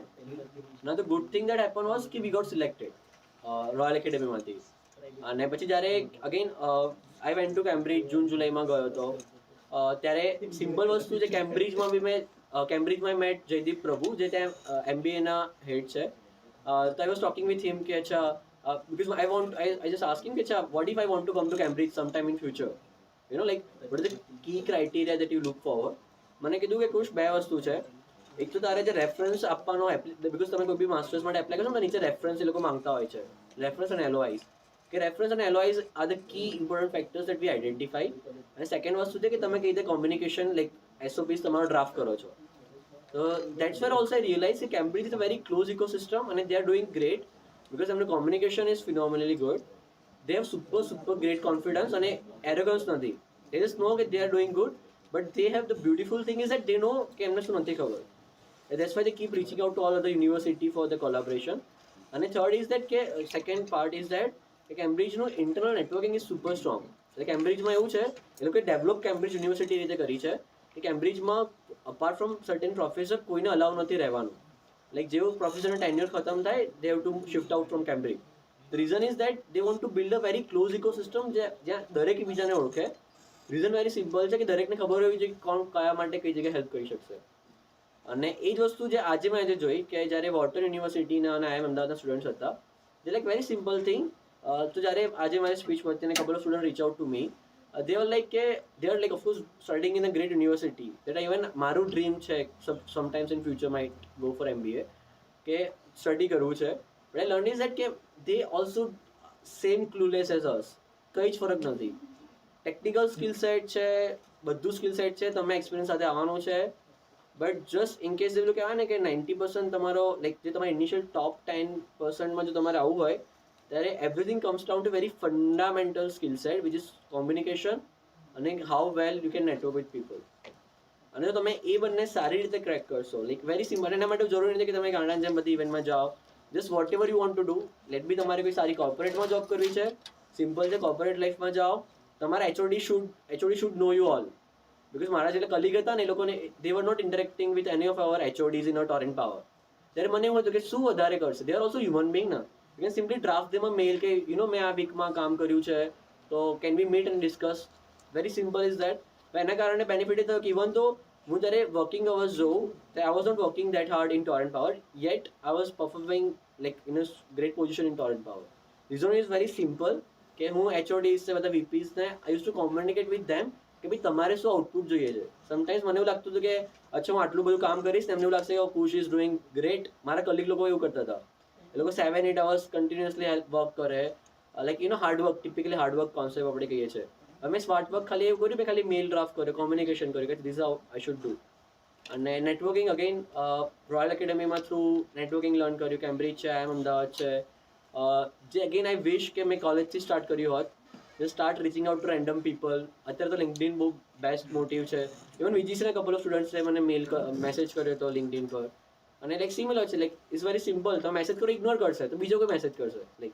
ના the good thing that happen was કે વી ગોટ સિલેક્ટેડ રોયલ એકેડમીમાંથી. અને પછી જ્યારે again I went to Cambridge જૂન-જુલાઈમાં ગયો હતો. ત્યારે સિમ્પલ વસ્તુ છે કેમ્બ્રિજમાં બી મેં કેમ્બ્રિજમાં મેટ જયદીપ પ્રભુ જે ત્યાં MBAના હેડ છે. તો I was talking with him કે અચ્છા બીકોઝ આઈ જસ્ટ આસ્કિંગ કે અચ્છા what if I want to come to Cambridge some time in future, like what is the key criteria that you look forward. મને કીધું કે કુશ 2 વસ્તુ છે. એક તો તારે જે રેફરન્સ આપવાનો બીકોઝ તમે કોઈ બી માસ્ટર્સ માટે એપ્લાય કરશો તો નીચે રેફરન્સ એ લોકો માંગતા હોય છે, રેફરન્સ અને LOIs. કે રેફરન્સ અને LOIs are the key important factors that we identify. અને સેકન્ડ વસ્તુ છે કે તમે કઈ રીતે કોમ્યુનિકેશન લાઈક SOPs તમારો ડ્રાફ્ટ કરો છો. તો that's where also I realise કે Cambridge is a very close ecosystem અને they are doing great because એમનું communication is phenomenally good. They have super great confidence અને એરોગન્સ નથી. They just know that they are doing good, but they have the beautiful thing is that they know કે એમને શું નથી ખબર. That's why they keep reaching out to all other university for the collaboration. અને third is that કે second part is that કે કેમ્બ્રિજનું internal networking is super strong. એટલે કેમ્બ્રિજમાં એવું છે એ લોકોએ ડેવલપ કેમ્બ્રિજ યુનિવર્સિટી રીતે કરી છે કે કેમ્બ્રિજમાં અપાર્ટ ફ્રોમ સર્ટેન પ્રોફેસર કોઈને અલાઉ નથી રહેવાનું. લાઈક જેવું પ્રોફેસરનું ટેન્યુઅર ખતમ થાય they have to shift out from Cambridge. The reason is that they want to build a very close ecosystem જ્યાં દરેક બીજાને ઓળખે. રીઝન વેરી સિમ્પલ છે કે દરેકને ખબર હોવી જોઈએ કોણ કયા માટે કઈ જગ્યાએ હેલ્પ કરી શકશે. અને એ જ વસ્તુ જે આજે મેં જોઈ કે જ્યારે વોટર યુનિવર્સિટીના અને IIM અમદાવાદના સ્ટુડન્ટ્સ હતા જે લાઈક વેરી સિમ્પલ થિંગ. તો જ્યારે આજે મારી સ્પીચ પરથી couple of student reach out to me they are like કે they are like of course studying in a great university that even મારું ડ્રીમ છે sometimes in future might go for MBA કે study કરવું છે. But I learn is that કે they also same clueless as us. કંઈ જ ફરક નથી. ટેકનિકલ સ્કિલ સેટ છે, બધું સ્કિલ સેટ છે, તમે એક્સપિરિયન્સ સાથે આવવાનું છે, બટ જસ્ટ ઇન કેસ એવું કહેવાય ને કે 90% તમારો લાઈક જે તમારા ઇનિશિયલ ટોપ 10%માં જો તમારે આવવું હોય ત્યારે everything comes down to very fundamental skill set which is communication અને how well you can network with people. અને જો તમે એ બંને સારી રીતે ક્રેક કરશો લાઈક વેરી સિમ્પલ, એના માટે જરૂરી નથી કે તમે ગાંડા જેમ બધી ઇવેન્ટમાં જાઓ. Just whatever you want to do, let be તમારે કોઈ સારી કોર્પોરેટમાં જોબ કરવી છે, સિમ્પલ છે કોર્પોરેટ લાઈફમાં જાઓ. તમારા HOD should know you all, because મારા જેટલા કલીગ હતા ને એ લોકોને they were not interacting with any of our HODs in a Torrent Power. ત્યારે મને એવું હતું કે શું વધારે કરશે, they are also human being ના. You can simply draft them a mail કે યુ નો મેં આ વીકમાં કામ કર્યું છે તો can we meet and discuss. Very simple is that. એના કારણે બેનિફિટ એ થયો કે ઇવન તો હું જ્યારે વર્કિંગ અવર્સ જોઉં તો I was not working that hard in Torrent Power yet I was performing like in a great position in Torrent Power. Reason is very simple કે હું એચઓડીઝ છે બધા વીપીઝને I use to communicate with them કે ભાઈ તમારે શું output જોઈએ છે. સમટાઈમ્સ મને એવું લાગતું હતું કે અચ્છા હું આટલું બધું કામ કરીશ ને એમને એવું લાગશે કે કુશ ઇઝ ડુઈંગ ગ્રેટ. મારા કલીગ લોકો એવું કરતા હતા, એ લોકો 7-8 hours કન્ટિન્યુઅસલી વર્ક કરે, like you no hard work, typically hard work concept આપણે કહીએ છીએ. અમે સ્માર્ટ વર્ક ખાલી એવું કર્યું, ખાલી મેલ ડ્રાફ્ટ કર્યો, કોમ્યુનિકેશન કર્યું કે this how I should do. અને નેટવર્કિંગ અગેન રોયલ એકેડમીમાં થ્રુ નેટવર્કિંગ લર્ન કર્યું. કેમ્બ્રિજ છે, આઈએમ અમદાવાદ છે, જે અગેન આઈ વિશ કે મેં કોલેજથી સ્ટાર્ટ કર્યું હોત. just start reaching out to random people. અત્યારે તો LinkedIn બહુ બેસ્ટ મોટિવ છે. ઇવન VGC ના કપલ ઓફ સ્ટુડન્ટ્સે મને મેસેજ કર્યો હતો LinkedIn પર, અને લાઈક સિમિલર છે, લાઈક ઇટ્સ વેરી સિમ્પલ. તમે મેસેજ કરો ઇગ્નોર કરશે તો બીજો કોઈ મેસેજ કરશે. Like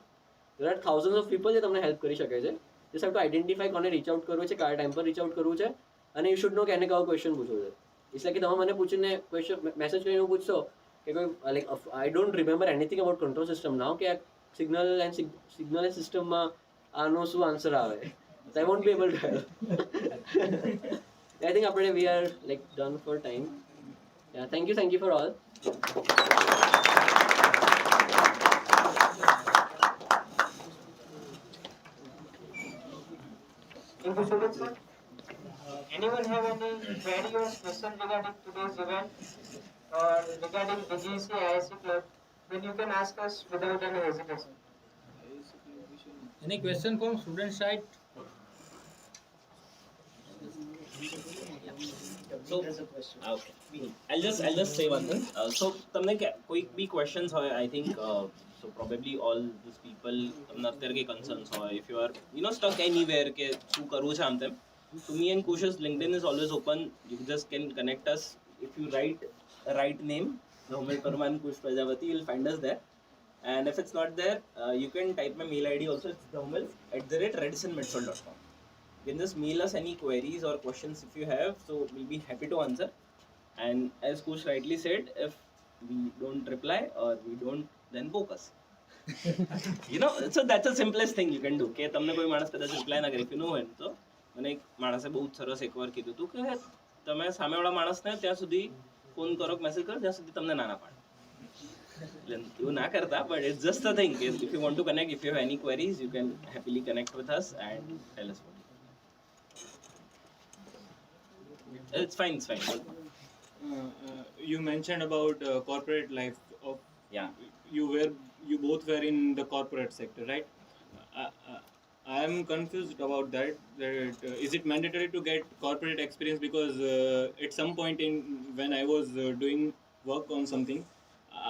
there are thousands of people જે તમને હેલ્પ કરી શકે છે. just have to identify કોને રીચ આઉટ કરવું છે, કયા ટાઈમ પર રીચ આઉટ કરવું છે, અને યુ શુડ નો કે એને કયો ક્વેશ્ચન પૂછવો છે. એટલે કે તમે મને પૂછીને ક્વેશ્ચન મેસેજ કરીને એવું પૂછશો કે કોઈ like I don't remember anything about control system now કે સિગ્નલ એન્ડ સિસ્ટમમાં આનો શું આન્સર આવે, so I won't be able to help. I think આપણે we are like done for time. Yeah, thank you for all. Thank you so much, sir. Anyone have any query or question regarding today's event or regarding VGEC IIC club? Then you can ask us without any hesitation. Any question from student side? So, okay. I'll just say one thing. So, તમને કોઈ બી questions હોય, I think so probably all these people તમને અત્યારે કઈ concerns હોય, if you are stuck anywhere કે શું કરવું છે આમ તેમ, to me and Kush's LinkedIn is always open. You just can connect us. If you write a right name, Dhaumil Parmar and Kush Prajapati, you'll find us there. And if it's not there, you can type my mail ID also. It's dhaumil@redicinemedcol.com. You can just mail us any queries or questions if you have. So we'll be happy to answer. And as Kush rightly said, if we don't reply or we don't, then poke us. So that's the simplest thing you can do. કે તમને કોઈ માણસ કદાચ reply ના કરે, if you know him, તો મને એક માણસે બહુ સરસ એકવાર કીધું હતું કે તમે સામેવાળા માણસને ત્યાં સુધી ફોન કરો કે મેસેજ કરો જ્યાં સુધી તમને ના પાડે. એવું ના કરતા, but it's just the thing. If you want to connect, if you have any queries, you can happily connect with us and tell us what. It's fine. You mentioned about corporate life. Yeah. You both were in the corporate sector, right? I am confused about that. Is it mandatory to get corporate experience? Because at some point when I was doing work on something,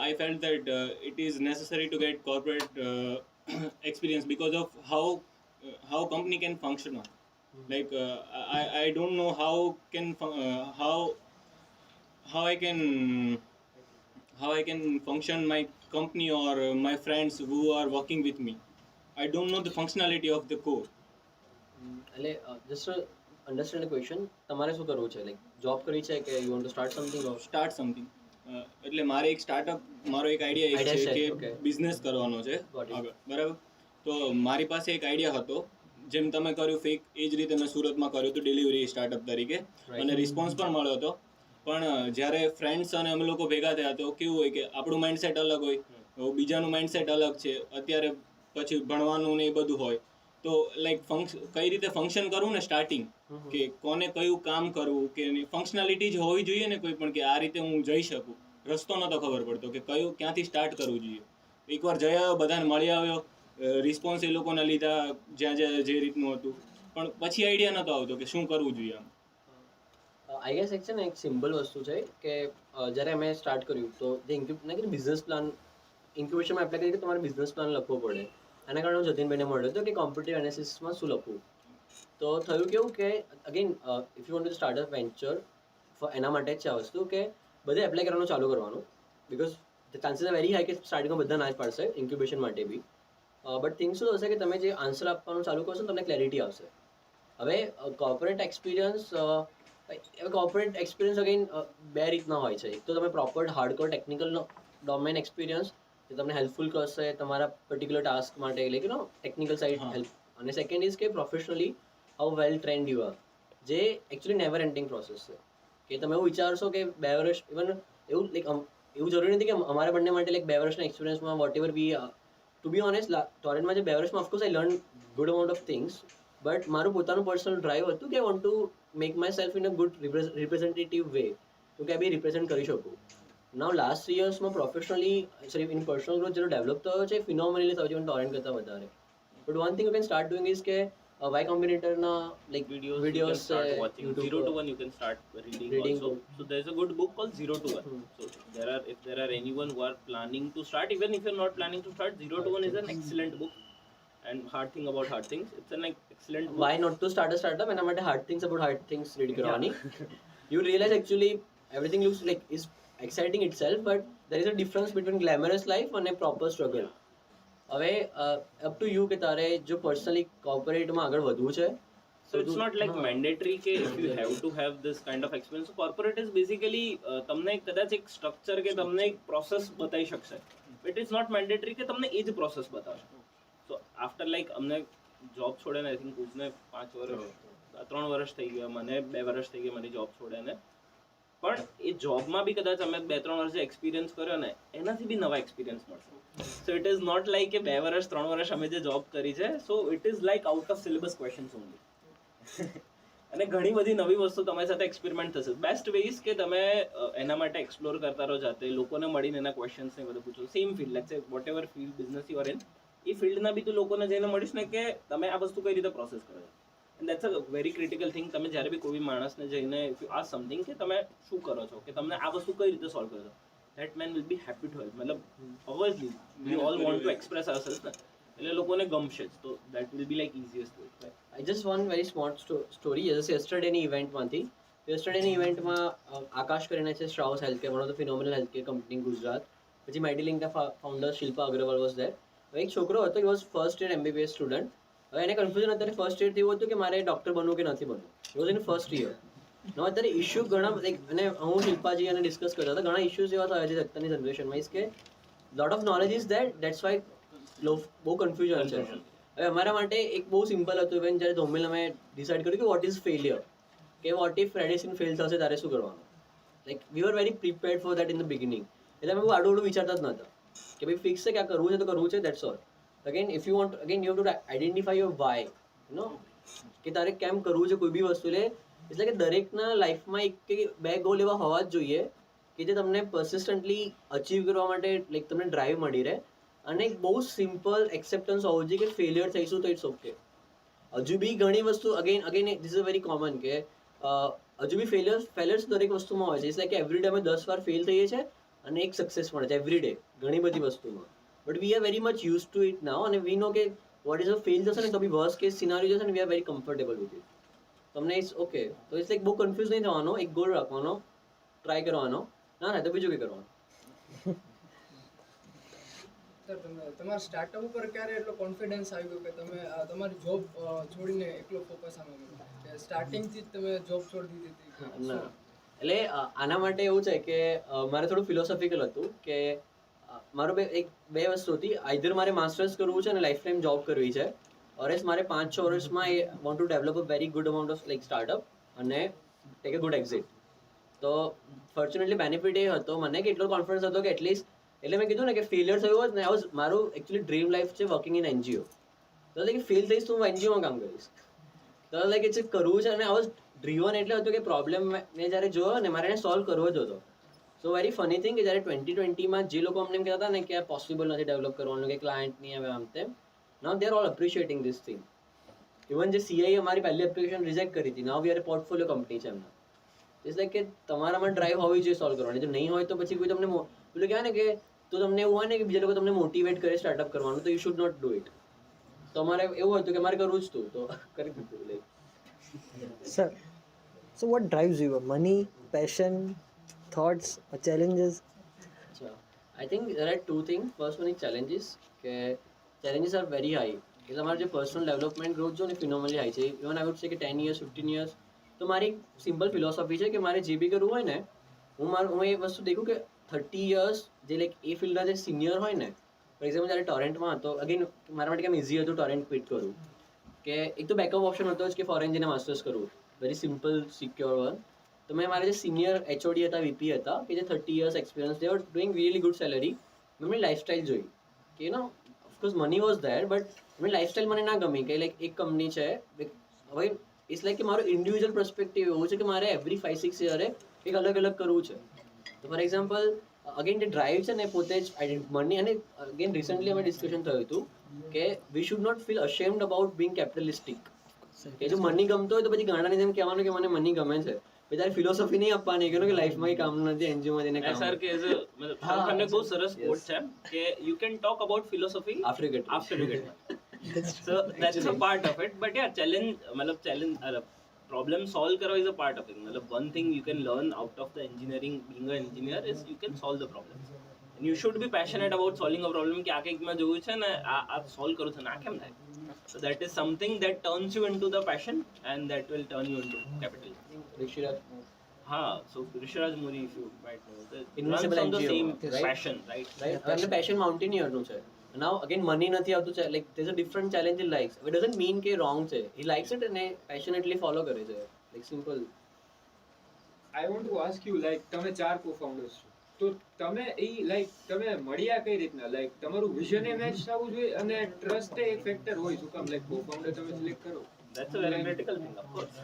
I felt that it is necessary to get corporate experience because of how company can function on. Like I don't know how I can function my company or my friends who are working with me. I don't know the functionality of the code. એટલે just to understand the question, તમારે શું કરવું છે, like job કરવી છે કે you want to start something or Start something. એટલે મારે એક સ્ટાર્ટઅપ, મારો એક આઈડિયા છે છે, કે okay. બિઝનેસ કરવાનો છે Got it. આગળ, બરાબર? તો મારી પાસે એક આઈડિયા હતો, જેમ તમે કર્યું ફેક એ જ રીતે મેં સુરતમાં કર્યું હતું ડિલિવરી સ્ટાર્ટઅપ તરીકે, અને રિસ્પોન્સ પણ મળ્યો હતો. પણ જ્યારે ફ્રેન્ડ્સ અને અમે લોકો ભેગા થયા તો કેવું હોય કે આપણું માઇન્ડસેટ અલગ હોય, બીજાનું માઇન્ડસેટ અલગ છે, અત્યારે પછી ભણવાનું ને એ બધું હોય, તો લાઈક કઈ રીતે ફંક્શન કરવું ને સ્ટાર્ટિંગ, કે કોને કયું કામ કરવું, કે ફંક્શનાલિટી જ હોવી જોઈએ ને કોઈ પણ, કે આ રીતે હું જઈ શકું. રસ્તો નહોતો ખબર પડતો કે ક્યાંથી સ્ટાર્ટ કરવું જોઈએ. એકવાર જઈ આવ્યો, બધાને મળી આવ્યો, રિસ્પોન્સ એ લોકોના લીધા જ્યાં જે રીતનું હતું, પણ પછી આઈડિયા નહોતો આવતો કે શું કરવું જોઈએ આમ. આઈ ગેસ એક છે ને એક સિમ્પલ વસ્તુ છે કે જ્યારે અમે સ્ટાર્ટ કર્યું તો જે બિઝનેસ પ્લાન ઇન્ક્યુબેશનમાં એપ્લાય કરી કે તમારે બિઝનેસ પ્લાન લખવો પડે. આના કારણે હું જતીનભાઈને મળ્યો હતો કે કોમ્પિટિટિવ એનાલિસિસમાં શું લખવું. તો થયું કેવું કે again if you want to start a venture એના માટે જ છે આ વસ્તુ કે બધે એપ્લાય કરવાનું ચાલુ કરવાનું, because the chances are very high કે સ્ટાર્ટિંગમાં બધા ના જ પાડશે ઇન્ક્યુબેશન માટે બી. બટ થિંગ શું થશે કે તમે જે આન્સર આપવાનું ચાલુ કરશો ને તમને ક્લેરિટી આવશે. હવે કોર્પોરેટ એક્સપિરિયન્સ અગેન બે રીતના હોય છે. એક તો તમે proper hardcore technical domain experience જે તમને હેલ્પફુલ કરશે તમારા પર્ટિક્યુલર ટાસ્ક માટે, એટલે કે ટેકનિકલ સાઇડ હેલ્પ. અને સેકન્ડ ઇઝ કે professionally how well trend you are, જે એકચ્યુઅલી નેવર એન્ડિંગ પ્રોસેસ છે. કે તમે એવું વિચારશો કે 2 વર્ષ ઇવન એવું એવું જરૂરી નથી કે અમારા બંને માટે 2 વર્ષના એક્સપિરિયન્સમાં whatever be to be honest ટોરેન્ટમાં જે 2 વર્ષમાં of course I learn good amount of things, but મારું પોતાનું પર્સનલ ડ્રાઈવ હતું કે I want to make myself in a good representative way, તો કે બી રિપ્રેઝેન્ટ કરી શકું. નાઉ લાસ્ટ 3 યર્સમાં પ્રોફેશનલી ઇન પર્સનલ ગ્રોથ જેટલો ડેવલપ થયો છે ફિનોમિનલી થયો છે ટોરેન્ટ કરતાં વધારે. But one thing you can start doing is કે Y કોમ્બિનેટરના videos you can videos start watching. YouTube 0 to 1 you can start reading also. So there's a good book called 0 to 1. So if there are anyone who are planning to start, even if you're not planning to start, 0 to 1 is an excellent book. And hard thing about hard things, it's an excellent book. why not to start a startup એના માટે hard things about hard things read કરવાની. You realize actually everything looks like is exciting itself, but there is a difference between glamorous life and a proper struggle. હવે up to you કે તારે જો personally કોર્પોરેટમાં આગળ વધવું છે. So it's not like mandatory કે if you have to have this kind of experience. So corporate is basically તમને કદાચ એક સ્ટ્રક્ચર કે તમને એક પ્રોસેસ બતાવી શકશે, but it's not mandatory કે તમને એ જ પ્રોસેસ બતાવશે. So after like અમને જોબ છોડે ને આઈ થિંક કુશને 5 વર્ષ 3 વર્ષ થઈ ગયા, મને 2 વર્ષ થઈ ગયા મારી જોબ છોડે ને, પણ એ જોબમાં બી કદાચ અમે 2-3 વર્ષ જે એક્સપિરિયન્સ કર્યો ને એનાથી બી નવા એક્સપિરિયન્સ મળશે. So it is not like કે 2 વર્ષ 3 વર્ષ અમે જે જોબ કરી છે, સો it is like out of syllabus questions only. અને ઘણી બધી નવી વસ્તુ તમારી સાથે એક્સપેરિમેન્ટ થશે. બેસ્ટ વે ઇઝ કે તમે એના માટે એક્સપ્લોર કરતા રહો જાતે, લોકોને મળીને એના ક્વેશ્ચન્સ ને બધું પૂછો. Same field let's say whatever field business you are in, એ ફિલ્ડના બી તું લોકોને જઈને મળીશ ને કે તમે આ વસ્તુ કઈ રીતે પ્રોસેસ કરો છો. And that's a very critical thing. તમે જ્યારે બી કોઈ બી માણસને જઈને ઇફ યુ આસ્ક સમથિંગ કે તમે શું કરો છો, કે તમને આ વસ્તુ કઈ રીતે સોલ્વ કરો છો, that man will be happy to help. મતલબ obviously we all want to express ourselves ને, એટલે લોકોને ગમશે જ. તો that will be like easiest way. I just one very small story. Just yesterday ની ઇવેન્ટમાંથી ઇવેન્ટમાં આકાશ કરીને છે Strauss healthcare, one of the phenomenal healthcare company Gujarat. પછી મેડિલિંકના founder Shilpa Agarwal was there. હવે એક છોકરો હતો, he was first year MBBS student. હવે એને કન્ફ્યુઝન અત્યારે ફર્સ્ટ યરથી એવું હતું કે મારે ડૉક્ટર બનવું કે નથી બનવું. He was in first year. અત્યારે ઇશ્યુ ઘણા અને હું શિલ્પાજી અને ડિસ્કસ કરતા હતા, ઘણા ઇશ્યુઝ એવા થયા છે અત્યારની જનરેશનમાં ઇઝ કે lot of knowledge is that's why બહુ કન્ફ્યુઝન છે. હવે અમારા માટે એક બહુ સિમ્પલ હતું, ઇવન જ્યારે ધૌમિલ અમે ડિસાઇડ કર્યું કે વોટ ઇઝ ફેલિયર, કે વોટ ઇફ રેડિસિન ફેલ થશે ત્યારે શું કરવાનું. Like we are very prepared for that in the beginning. એટલે અમે બહુ આડું વિચારતા જ નહોતા કે ભાઈ ફિક્સ છે કે આ કરવું છે તો કરવું છે, that's all. Again if you want again you have to identify your why, કે તારે કેમ કરવું છે કોઈ બી વસ્તુ. એટલે કે દરેકના લાઈફમાં એક કે 2 ગોલ એવા હોવા જ જોઈએ કે જે તમને પરસિસ્ટન્ટલી અચીવ કરવા માટે લાઈક તમને ડ્રાઈવ મળી રહે. અને એક બહુ સિમ્પલ એક્સેપ્ટન્સ હોવું જોઈએ કે ફેલિયર થઈશું તો ઇટ્સ ઓકે. હજુ બી ઘણી વસ્તુ again this is a very common કે હજુ બી ફેલિયર્સ દરેક વસ્તુમાં હોય છે. એટલે કે એવરી ડે અમે 10 વાર ફેલ થઈએ છીએ અને એક સક્સેસ મળે છે એવરી ડે ઘણી બધી વસ્તુમાં. But we are very much use to it નાઉ, અને વી નો કે વોટ ઇઝ અ ફેલ થશે ને તો બી વર્સ્ટ કેસ સિનારિયો જશે ને we are very comfortable with it. તમને ઇટ્સ ઓકે. તો ઇટ્સ લાઈક બહુ કન્ફ્યુઝ નહીં થવાનો, એક ગોલ રાખવાનો, ટ્રાય કરવાનો, ના તો બીજું કંઈ કરવાનું. સર તમારા સ્ટાર્ટઅપ ઉપર ક્યારે એટલો કોન્ફિડન્સ આવ્યો કે તમે તમારી જોબ છોડીને એકલો ફોકસ આમાં કર્યો, કે સ્ટાર્ટિંગથી જ તમે જોબ છોડી દીધી હતી? ના, એટલે આના માટે એવું છે કે મારે થોડું ફિલોસોફિકલ હતું કે મારું બે વસ્તુ હતી. આઈધર મારે માસ્ટર્સ કરવું છે અને લાઈફ ટાઈમ જોબ કરવી છે, ઓર એસ મારે 5-6 વર્ષમાં આઈ want to develop a very good amount of like startup અને ટેક અ ગુડ એક્ઝિટ. તો ફોર્ચ્યુનેટલી બેનિફિટ એ હતો મને કે એટલો કોન્ફિડન્સ હતો કે એટલીસ્ટ, એટલે મેં કીધું ને કે ફેલિયર થયું હોત ને, મારું એકચ્યુઅલી ડ્રીમ લાઈફ છે વર્કિંગ ઇન NGO. તો લાઈક ફેલ થઈશ તો હું NGOમાં કામ કરીશ. તો લાઈક એ કરવું છે. અને આ વોઝ ડ્રીવન એટલે હતું કે પ્રોબ્લેમ મેં જ્યારે જોયો ને મારે એને સોલ્વ કરવો જ હતો. સો વેરી ફની થિંગ કે જ્યારે 2020માં જે લોકો અમને એમ કહેતા હતા ને કે આ પોસિબલ નથી ડેવલપ કરવાનું, કે ક્લાયન્ટ નહીં આવે આમ તેમ, now they are all appreciating this thing. Even જે CI અમારી પહેલી એપ્લિકેશન રિજેક્ટ કરી હતી, now we are a portfolio company છે એમના. ઇટ્સ લાઈક કે તમારામાં ડ્રાઈવ હોવી જોઈએ સોલ્વ કરવાની. જો નહીં હોય તો પછી કોઈ તમને પેલું કહેવાય ને કે તો તમને એવું હોય ને કે બીજા લોકો તમને મોટિવેટ કરે સ્ટાર્ટઅપ કરવાનું, તો you should not do it. તો અમારે એવું હતું કે મારે કરવું જ હતું, તો કરી દીધું. Like Sir, so what drives you? Money, passion, thoughts, or challenges? I think there are two things. First one is challenges. કે challenges are very high. એટલે તમારું જે પર્સનલ ડેવલપમેન્ટ ગ્રોથ જો ને ફિનોમલી હાઈ છે. ઇવન આઈ વુડ સે કે 10 years 15 years. તો મારી સિમ્પલ ફિલોસોફી છે કે મારે જે બી કરવું હોય ને, હું એ વસ્તુ દેખું કે 30 years જે લાઈક એ ફિલ્ડના જે સિનિયર હોય ને, ફોર એક્ઝામ્પલ જ્યારે ટોરેન્ટમાં હતો, અગેન મારા માટે કેમ ઇઝી હતું ટોરેન્ટ ક્વિટ કરવું, કે એક તો બેકઅપ ઓપ્શન હતો જ કે ફોરેન જઈને માસ્ટર્સ કરવું, વેરી સિમ્પલ સિક્યોર વન. તો મેં મારા જે સિનિયર એચઓડી હતા, વીપી હતા, કે જે 30 years experience, they were doing really good salary. મેં મારી લાઈફસ્ટાઈલ જોઈ કે no of course money was there, but મારી લાઈફસ્ટાઈલ મને ના ગમી કે લાઈક એક કંપની છે. હવે ઇટ્સ લાઈક કે મારું ઇન્ડિવિજ્યુઅલ પર્સપેક્ટિવ એવું છે કે મારે એવરી 5-6 યરે એક અલગ અલગ કરવું છે. તો ફોર એક્ઝામ્પલ અગેન જે ડ્રાઈવ છે ને પોતે જ મની, અને અગેન રિસન્ટલી અમે ડિસ્કશન થયું હતું કે we should not feel ashamed about being capitalistic. કે જો મની ગમતો હોય તો પછી ગાંડાની જેમ કહેવાનું કે મને મની ગમે છે, પછી તારે ફિલોસોફી નહીં આપવાની કે લાઈફમાં કંઈ કામ નથી, એનજીઓમાં જઈને કામ. સર કે મતલબ બહુ સરસ કોટ છે કે you can talk about philosophy after you get so that's a part of it, but yeah, challenge problem solve karo is a part of it. Matlab one thing you can learn out of the engineering, being an engineer, is you can solve the problems, and you should be passionate about solving a problem. કે આ કંઈક મેં જોયું છે ને આ solve કરું છું ને આ કેમ થાય. So that is something that turns you into the passion, and that will turn you into capital. Rishiraj So Rishraj Muri, if you might know, it Invincible runs on the NGO, same right? passion, right? એમને passion માઉન્ટેનિયરનું છે. નાઉ again money નથી આવતું છે, like there is a different challenge in likes. It doesn't mean કે wrong છે, હી likes it અને પેશનેટલી follow કરે છે, like simple. I want to ask you, like, તમે 4 co-founders છો, તો તમે તમે મળ્યા કઈ રીતના? લાઈક તમારું વિઝન એ મેચ થવું જોઈએ અને ટ્રસ્ટ એક ફેક્ટર હોય. શું કામ લાઈક co-founder તમે સિલેક્ટ કરો? That's a very critical thing, of course.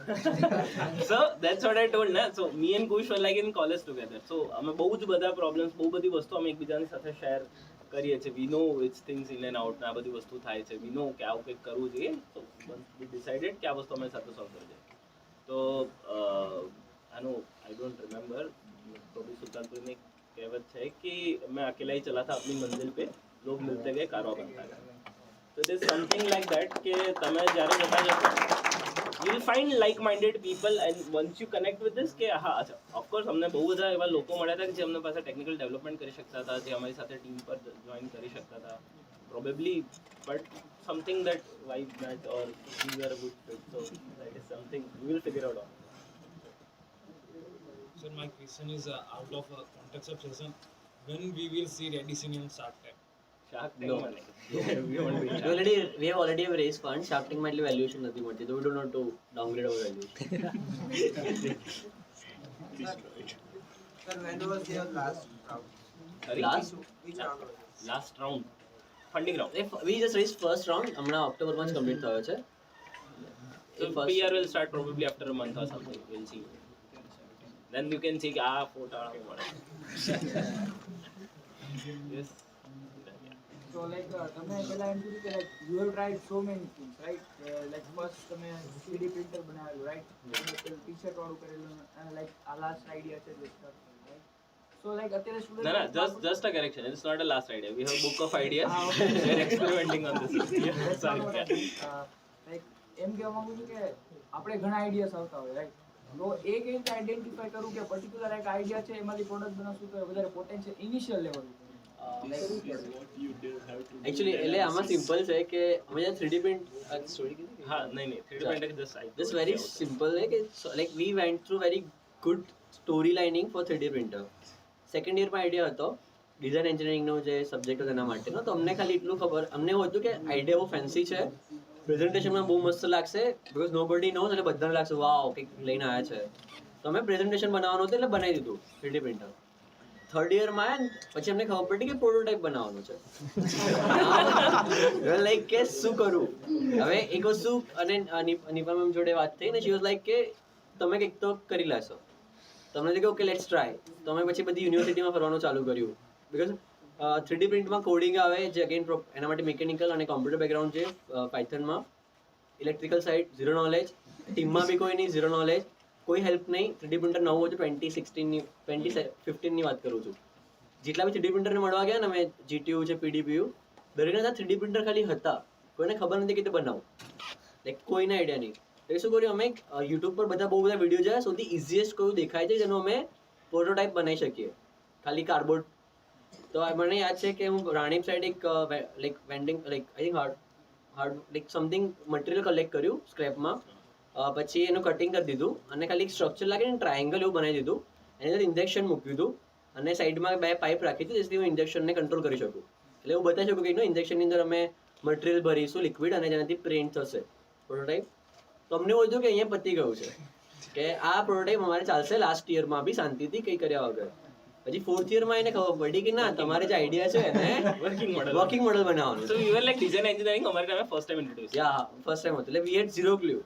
So that's what I told na. So me and Kush were like in college together. So અમે બહુ જ બધા problems, બહુ બધી વસ્તુ અમે એકબીજાની સાથે શેર કરીએ છીએ. We know which things in and out, આ બધી વસ્તુ થાય છે. We know કે આવું કંઈક કરવું જોઈએ. So we decided કે આ વસ્તુ અમે સાથે સોલ્વ કરી દઈએ. તો આનું I don't remember, તો भी સુલતાનપુરની કહેવત છે કે मैं अकेला ही चला था अपनी मंजिल पे, लोग मिलते गए कारवा बनता गया. So there's something like that કે તમે જ્યારે જતા જશો you will find like-minded people, and once you connect with this કે હા અચ્છા of course અમને બહુ બધા એવા લોકો મળ્યા હતા કે જે અમને પાસે ટેકનિકલ ડેવલપમેન્ટ કરી શકતા હતા, જે અમારી સાથે ટીમ પર જોઈન કરી શકતા હતા probably, but something that vibe match or we were a good fit, so that is something we will figure out on. Sir, my question is out of context of session, when we will see Redicine in Shark Tank? Shark Tank No. માં નહીં. We won't be in Shark we have already raised funds. Shark Tank માં એટલી valuation નથી મળતી, તો we do not to downgrade our valuation. Sir, when was your last round? Sorry? Which round was it? Last round funding round. We just raised first round, હમણાં ઓક્ટોબરમાં જ complete થયો છે. So PR will start probably after a month or something. We'll see. Then you can see photo. Yes. So like તમે પહેલા એમ કીધું કે like you have tried so many things, right? Like first તમે 3D printer બનાવેલું, right? તમે T-shirt વાળું કરેલું અને like આ last idea છે જે start કર્યું, right? So like અત્યારે student No, just a correction. It's not a last idea. We have a book of ideas. We are experimenting on this. Yeah, sorry. like એમ કહેવા માંગુ છું કે આપણે ઘણા આઈડિયાસ આવતા હોય, રાઈટ? તો એ કઈ રીતે આઈડેન્ટિફાઈ કરવું કે પર્ટિક્યુલર એક આઈડિયા છે એમાંથી પ્રોડક્ટ બનાવશું તો વધારે પોટેન્શિયલ ઇનિશિયલ લેવલ ઉપર? એકચ્યુઅલી એટલે આમાં સિમ્પલ છે કે અમે જે 3D પ્રિન્ટ સ્ટોરી કીધી हाँ नहीं 3D printer just I just very simple છે કે like we went through very good story lining for 3D printer. Second યરમાં આઈડિયા હતો ડિઝાઇન એન્જિનિયરિંગનો જે સબ્જેક્ટ હતો એના માટેનો, તો અમને ખાલી એટલું ખબર, અમને એવું હતું કે આઈડિયા બહુ ફેન્સી છે, પ્રેઝન્ટેશનમાં બહુ મસ્ત લાગશે, બિકોઝ નો બડી નોઝ, એટલે બધાને લાગશે વાવ કંઈક લઈને આવ્યા છે. તો અમે પ્રેઝન્ટેશન બનાવવાનું હતું એટલે બનાવી દીધું 3D પ્રિન્ટર. થર્ડ યરમાં આવ્યા ને પછી અમને ખબર પડી કે પ્રોટોટાઇપ બનાવવાનું છે. લાઈક કે શું કરું હવે, એક વસ્તુ અને નિપા મેમ જોડે વાત થઈ ને, શી વોઝ લાઈક કે તમે કંઈક તો કરી લેશો. તમને કે ઓકે લેટ્સ ટ્રાય. તો અમે પછી બધી યુનિવર્સિટીમાં ફરવાનું ચાલુ કર્યું, બિકોઝ 3D પ્રિન્ટમાં કોડિંગ આવે જે અગેન એના માટે મિકેનિકલ અને કોમ્પ્યુટર બેકગ્રાઉન્ડ છે. પાયથનમાં ઇલેક્ટ્રિકલ સાઇડ ઝીરો નોલેજ, ટીમમાં બી કોઈ નહીં ઝીરો નોલેજ, કોઈ હેલ્પ નહીં. 3D પ્રિન્ટર નવું હતું 2015ની વાત કરું છું. જેટલા બી 3D પ્રિન્ટરને મળવા ગયા ને અમે GTU છે PDPU દરેકના ત્યાં 3D પ્રિન્ટર ખાલી હતા, કોઈને ખબર નથી કે તે બનાવું, લાઈક કોઈને આઈડિયા નહીં. તો શું કર્યું અમે યુટ્યુબ પર બધા બહુ બધા વિડીયો જોયા, સૌથી ઇઝીએસ્ટ કયું દેખાય છે જેનું અમે પ્રોટોટાઇપ બનાવી શકીએ ખાલી કાર્ડબોર્ડ. તો મને યાદ છે કે હું રાણીપ સાઈડ એક like vending like I think hard like something material collect કર્યું સ્ક્રેપમાં, પછી એનું કટિંગ કરી દીધું અને ખાલી એક સ્ટ્રક્ચર લાગે ને ટ્રાયંગલ એવું બનાવી દીધું, એની અંદર ઇન્જેક્શન મૂકી દીધું અને સાઈડમાં 2 પાઇપ રાખી હતી જેથી હું ઇન્જેક્શનને કંટ્રોલ કરી શકું. એટલે હું બતાવી શકું કે એનું ઇન્જેક્શનની અંદર અમે મટીરિયલ ભરીશું લિક્વિડ અને જેનાથી પ્રિન્ટ થશે પ્રોટોટાઇપ. તો અમને એવું હતું કે અહીંયા પતી ગયું છે કે આ પ્રોટોટાઇપ અમારે ચાલશે લાસ્ટ યરમાં બી શાંતિથી કંઈ કર્યા વગર. પછી 4th યરમાં એને ખબર પડી કે ના તમારે જે આઈડિયા છે એને વર્કિંગ મોડલ બનાવવાનું. So you are like design engineering અમારે ટાઈમે ફર્સ્ટ ટાઈમ ઇન્ટ્રોડ્યુસ. યા ફર્સ્ટ ટાઈમ હતું એટલે વી હેડ 0 ક્લ્યુ.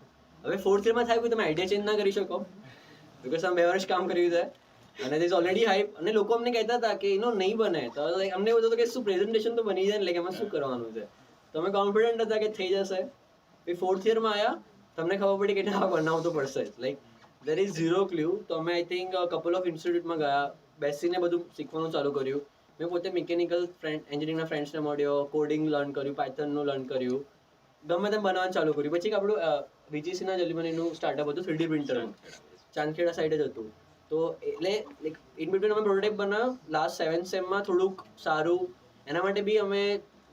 હવે 4th યરમાં થાય કે તમે આઈડિયા ચેન્જ ના કરી શકો બિકોઝ અમે 2 વર્ષ કામ કર્યું છે અને ધીસ ઓલરેડી હાઈપ. અને લોકો અમને કહેતા હતા કે એનો નહીં બને, તો અમને એવું હતું કે શું પ્રેઝન્ટેશન તો બની જાય ને, લાઈક એમાં શું કરવાનું છે. તો અમે કોન્ફિડન્ટ હતા કે થઈ જશે. પછી 4th યરમાં આવ્યા તમને ખબર પડી કે ના બનાવવું તો પડશે જ, લાઈક દેર ઇઝ 0 ક્લ્યુ. તો અમે આઈ થિંક કપલ ઓફ ઇન્સ્ટિટ્યૂટમાં ગયા, બેસીને બધું શીખવાનું ચાલુ કર્યું. મેં પોતે મિકેનિકલ એન્જિનિયરિંગના ફ્રેન્ડ્સને મળ્યો, કોડિંગ લર્ન કર્યું, પાયથનનું લર્ન કર્યું, ગમે તેમ બનાવવાનું ચાલુ કર્યું. પછી આપણું VGCના એલ્યુમિનિયમનું સ્ટાર્ટઅપ હતું 3D પ્રિન્ટરનું, ચાંદખેડા સાઈડ જ હતું. તો એટલે લાઈક ઇન બિટવીન અમે પ્રોટોટાઇપ બનાવ્યો. લાસ્ટ 7th સેમમાં થોડુંક સારું એના માટે બી અમે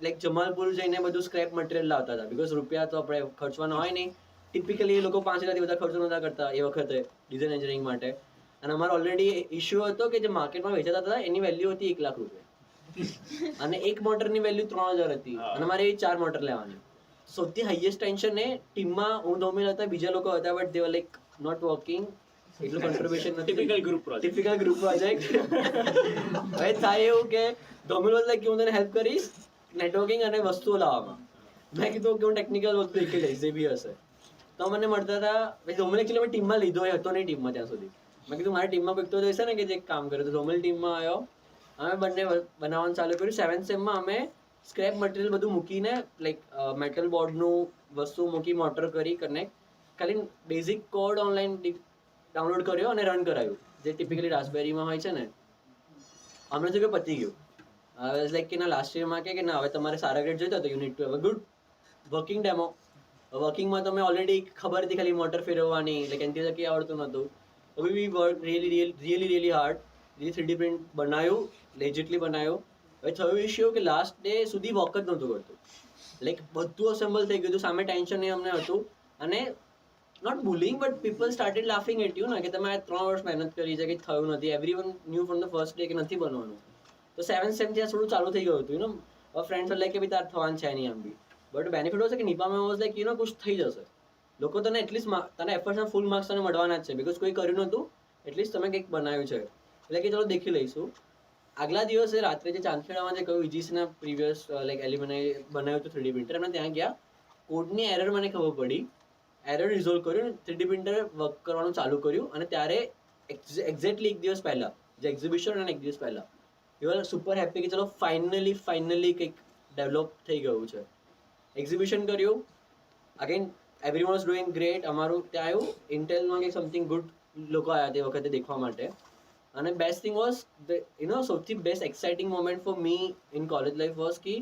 લાઈક જમાલપુર જઈને બધું સ્ક્રેપ મટીરિયલ લાવતા હતા, બિકોઝ રૂપિયા તો આપણે ખર્ચવાના હોય નહીં. ટિપિકલી એ લોકો 5,000થી વધારે ખર્ચો નહોતા કરતા એ વખતે ડિઝાઇન એન્જિનિયરિંગ માટે. અને અમારો ઓલરેડી ઇશ્યુ હતો કે જે માર્કેટમાં વેચાતા હતા એની વેલ્યુ હતી 1 લાખ રૂપિયા અને એક મોટરની વેલ્યુ 3,000 હતી અને અમારે 4 મોટર લેવાની. સૌથી હાઈએસ્ટ ટેન્શન એ ટીમમાં હું ધૌમિલ હતા, બીજા લોકો હતા, but they were like not working, એટલું કોન્ટ્રીબ્યુશન નથી. Typical group project. હવે થાય એવું કે ધૌમિલ વોઝ લાઈક કે હું તને હેલ્પ કરીશ નેટવર્કિંગ અને વસ્તુઓ લાવવામાં. મેં કીધું કે હું ટેકનિકલ વસ્તુ શીખી લઈશ જે બી હશે. તો મને મળતા હતા. પછી ધૌમિલ એકચ્યુઅલી મેં ટીમમાં લીધો એ હતો નહીં ટીમમાં ત્યાં સુધી. મેં કીધું મારી ટીમમાં કોઈ તો જોઈશે ને કે જે કામ કરે. તો ધૌમિલ ટીમમાં આવ્યો, અમે બંને બનાવવાનું ચાલુ કર્યું. 7th સેમમાં અમે સ્ક્રેપ મટીરિયલ બધું મૂકીને લાઈક મેટલ બોર્ડનું વસ્તુ મૂકી મોટર કરી કનેક્ટ, ખાલી બેઝિક કોડ ઓનલાઈન ડાઉનલોડ કર્યો અને રન કરાવ્યું જે ટિપિકલી રાસ્પબેરીમાં હોય છે ને. અમને તો કે પતી ગયું. લાઈક કે ના લાસ્ટ યરમાં કે ના હવે તમારે સારા ગ્રેડ જોઈતા તો you need to have a good working demo. વર્કિંગમાં તમે ઓલરેડી ખબર હતી ખાલી મોટર ફેરવવાની, લાઈક એનાથી કંઈ આવડતું નહોતું. વી work really hard. 3D print બનાવ્યું, લેજિટલી બનાવ્યું. હવે થયું ઇશ્યુ કે લાસ્ટ ડે સુધી વર્ક જ નહોતું કરતું, લાઈક બધું અસેમ્બલ થઈ ગયું હતું, સામે ટેન્શન એ અમને હતું. અને not bullying but people started laughing at you ને કે તમે 3 વર્ષ મહેનત કરી છે, કંઈ થયું નથી. Everyone new from the first day કે નથી બનવાનું. તો 7th સેમ ત્યાં થોડું ચાલુ થઈ ગયું હતું. યુ નો ફ્રેન્ડ્સ લાઈક કે ભાઈ તાર થવાનું છે નહીં આમ બી. બટ બેનિફિટ હશે કે નિપામાં વોઝ લાઈક યુ નો કુછ થઈ જશે. લોકો તને એટલીસ્ટ તને એફર્ટના ફૂલ માર્ક્સ તને મળવાના જ છે, બિકોઝ કોઈ કર્યું નહોતું, એટલીસ્ટ તમે કંઈક બનાવ્યું છે. એટલે કે ચલો દેખી લઈશું. આગલા દિવસે રાત્રે જે ચાંદખેડામાં જે કહ્યું VGCના પ્રીવિયસ લાઈક એલ્યુમિનાઈ બનાવ્યું હતું 3D પ્રિન્ટર, એમને ત્યાં ગયા, કોડની એરર મને ખબર પડી, એરર રિઝોલ્વ કર્યું, 3D પ્રિન્ટર વર્ક કરવાનું ચાલુ કર્યું. અને ત્યારે એક્ઝેક્ટલી 1 દિવસ પહેલાં જે એક્ઝિબિશન અને 1 દિવસ પહેલાં યુ આર સુપર હેપી કે ચલો ફાઇનલી કંઈક ડેવલપ થઈ ગયું છે. એક્ઝિબિશન કર્યું, again everyone was doing great. અમારું ત્યાં આવ્યું ઇન્ટેલમાં કંઈક સમથિંગ ગુડ લોકો આવ્યા તે વખતે દેખવા માટે. અને બેસ્ટ થિંગ વોઝ સૌથી best exciting moment for me in college life was કે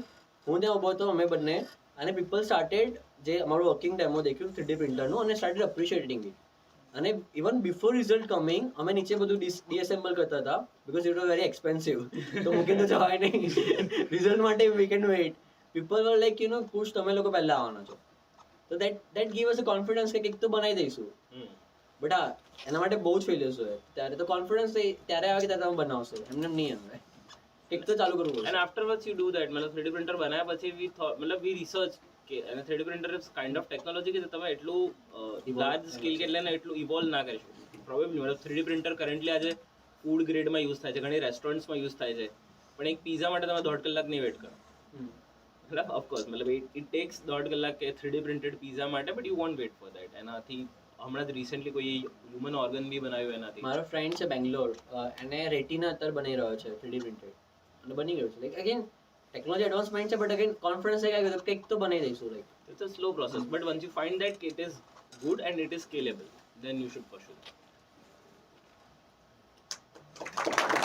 હું ત્યાં ઊભો હતો અમે બંને, અને પીપલ સ્ટાર્ટેડ જે અમારું વર્કિંગ ડેમો દેખ્યું 3D પ્રિન્ટરનું અને સ્ટાર્ટેડ એપ્રિશિએટિંગ ઇટ. અને ઇવન બિફોર રિઝલ્ટ કમિંગ અમે નીચે બધું ડીએસેમ્બલ કરતા હતા, because it was very expensive. તો મૂકીને તો જવાય નહીં, રિઝલ્ટ માટે we can wait. People were like you know ખુશ તમે લોકો પહેલા આવવાના છો. તો that give us a confidence કે કંઈક તો બનાવી દઈશું. બટ હા એના માટે બહુ જ ફેલિયર્સ હોય. ત્યારે તો કોન્ફિડન્સ ત્યારે આવે કે ત્યારે તમે બનાવશો, એમને નહીં આવે, કંઈક તો ચાલુ કરવું પડે. And આફ્ટરવર્ડ્સ you do that. મતલબ 3D પ્રિન્ટર બનાવ્યા પછી વી રિસર્ચ કે અને 3D printer is kind of technology કે તમે એટલું લાર્જ સ્કેલ કે એટલે એટલું ઇવોલ્વ ના કરી શકો પ્રોબેબલી. મતલબ 3D પ્રિન્ટર કરન્ટલી આજે ફૂડ ગ્રેડમાં યુઝ થાય છે, ઘણી રેસ્ટોરન્ટ્સમાં યુઝ થાય છે, પણ એક પીઝા માટે તમે 1.5 કલાક નહીં વેઇટ કરો. મતલબ ઓફકોર્સ મતલબ ઇટ ટેક્સ 1.5 કલાક કે 3D પ્રિન્ટેડ પીઝા માટે, but you want weight for that. એનાથી હમણાં જ રિસેન્ટલી કોઈ હ્યુમન ઓર્ગન બી બનાવ્યું એનાથી. મારો ફ્રેન્ડ છે બેંગ્લોર, એને રેટિના અત્યારે બનાવી રહ્યો છે 3D પ્રિન્ટેડ અને બની ગયું છે. લાઈક અગેન ટેકનોલોજી એડવાન્સમેન્ટ છે, બટ અગેન કોન્ફિડન્સ એ કાંઈ કંઈક તો બનાવી દઈશું. Like it's a slow process, but once you find that કે it is good and it is scalable, then you should pursue. Thank you.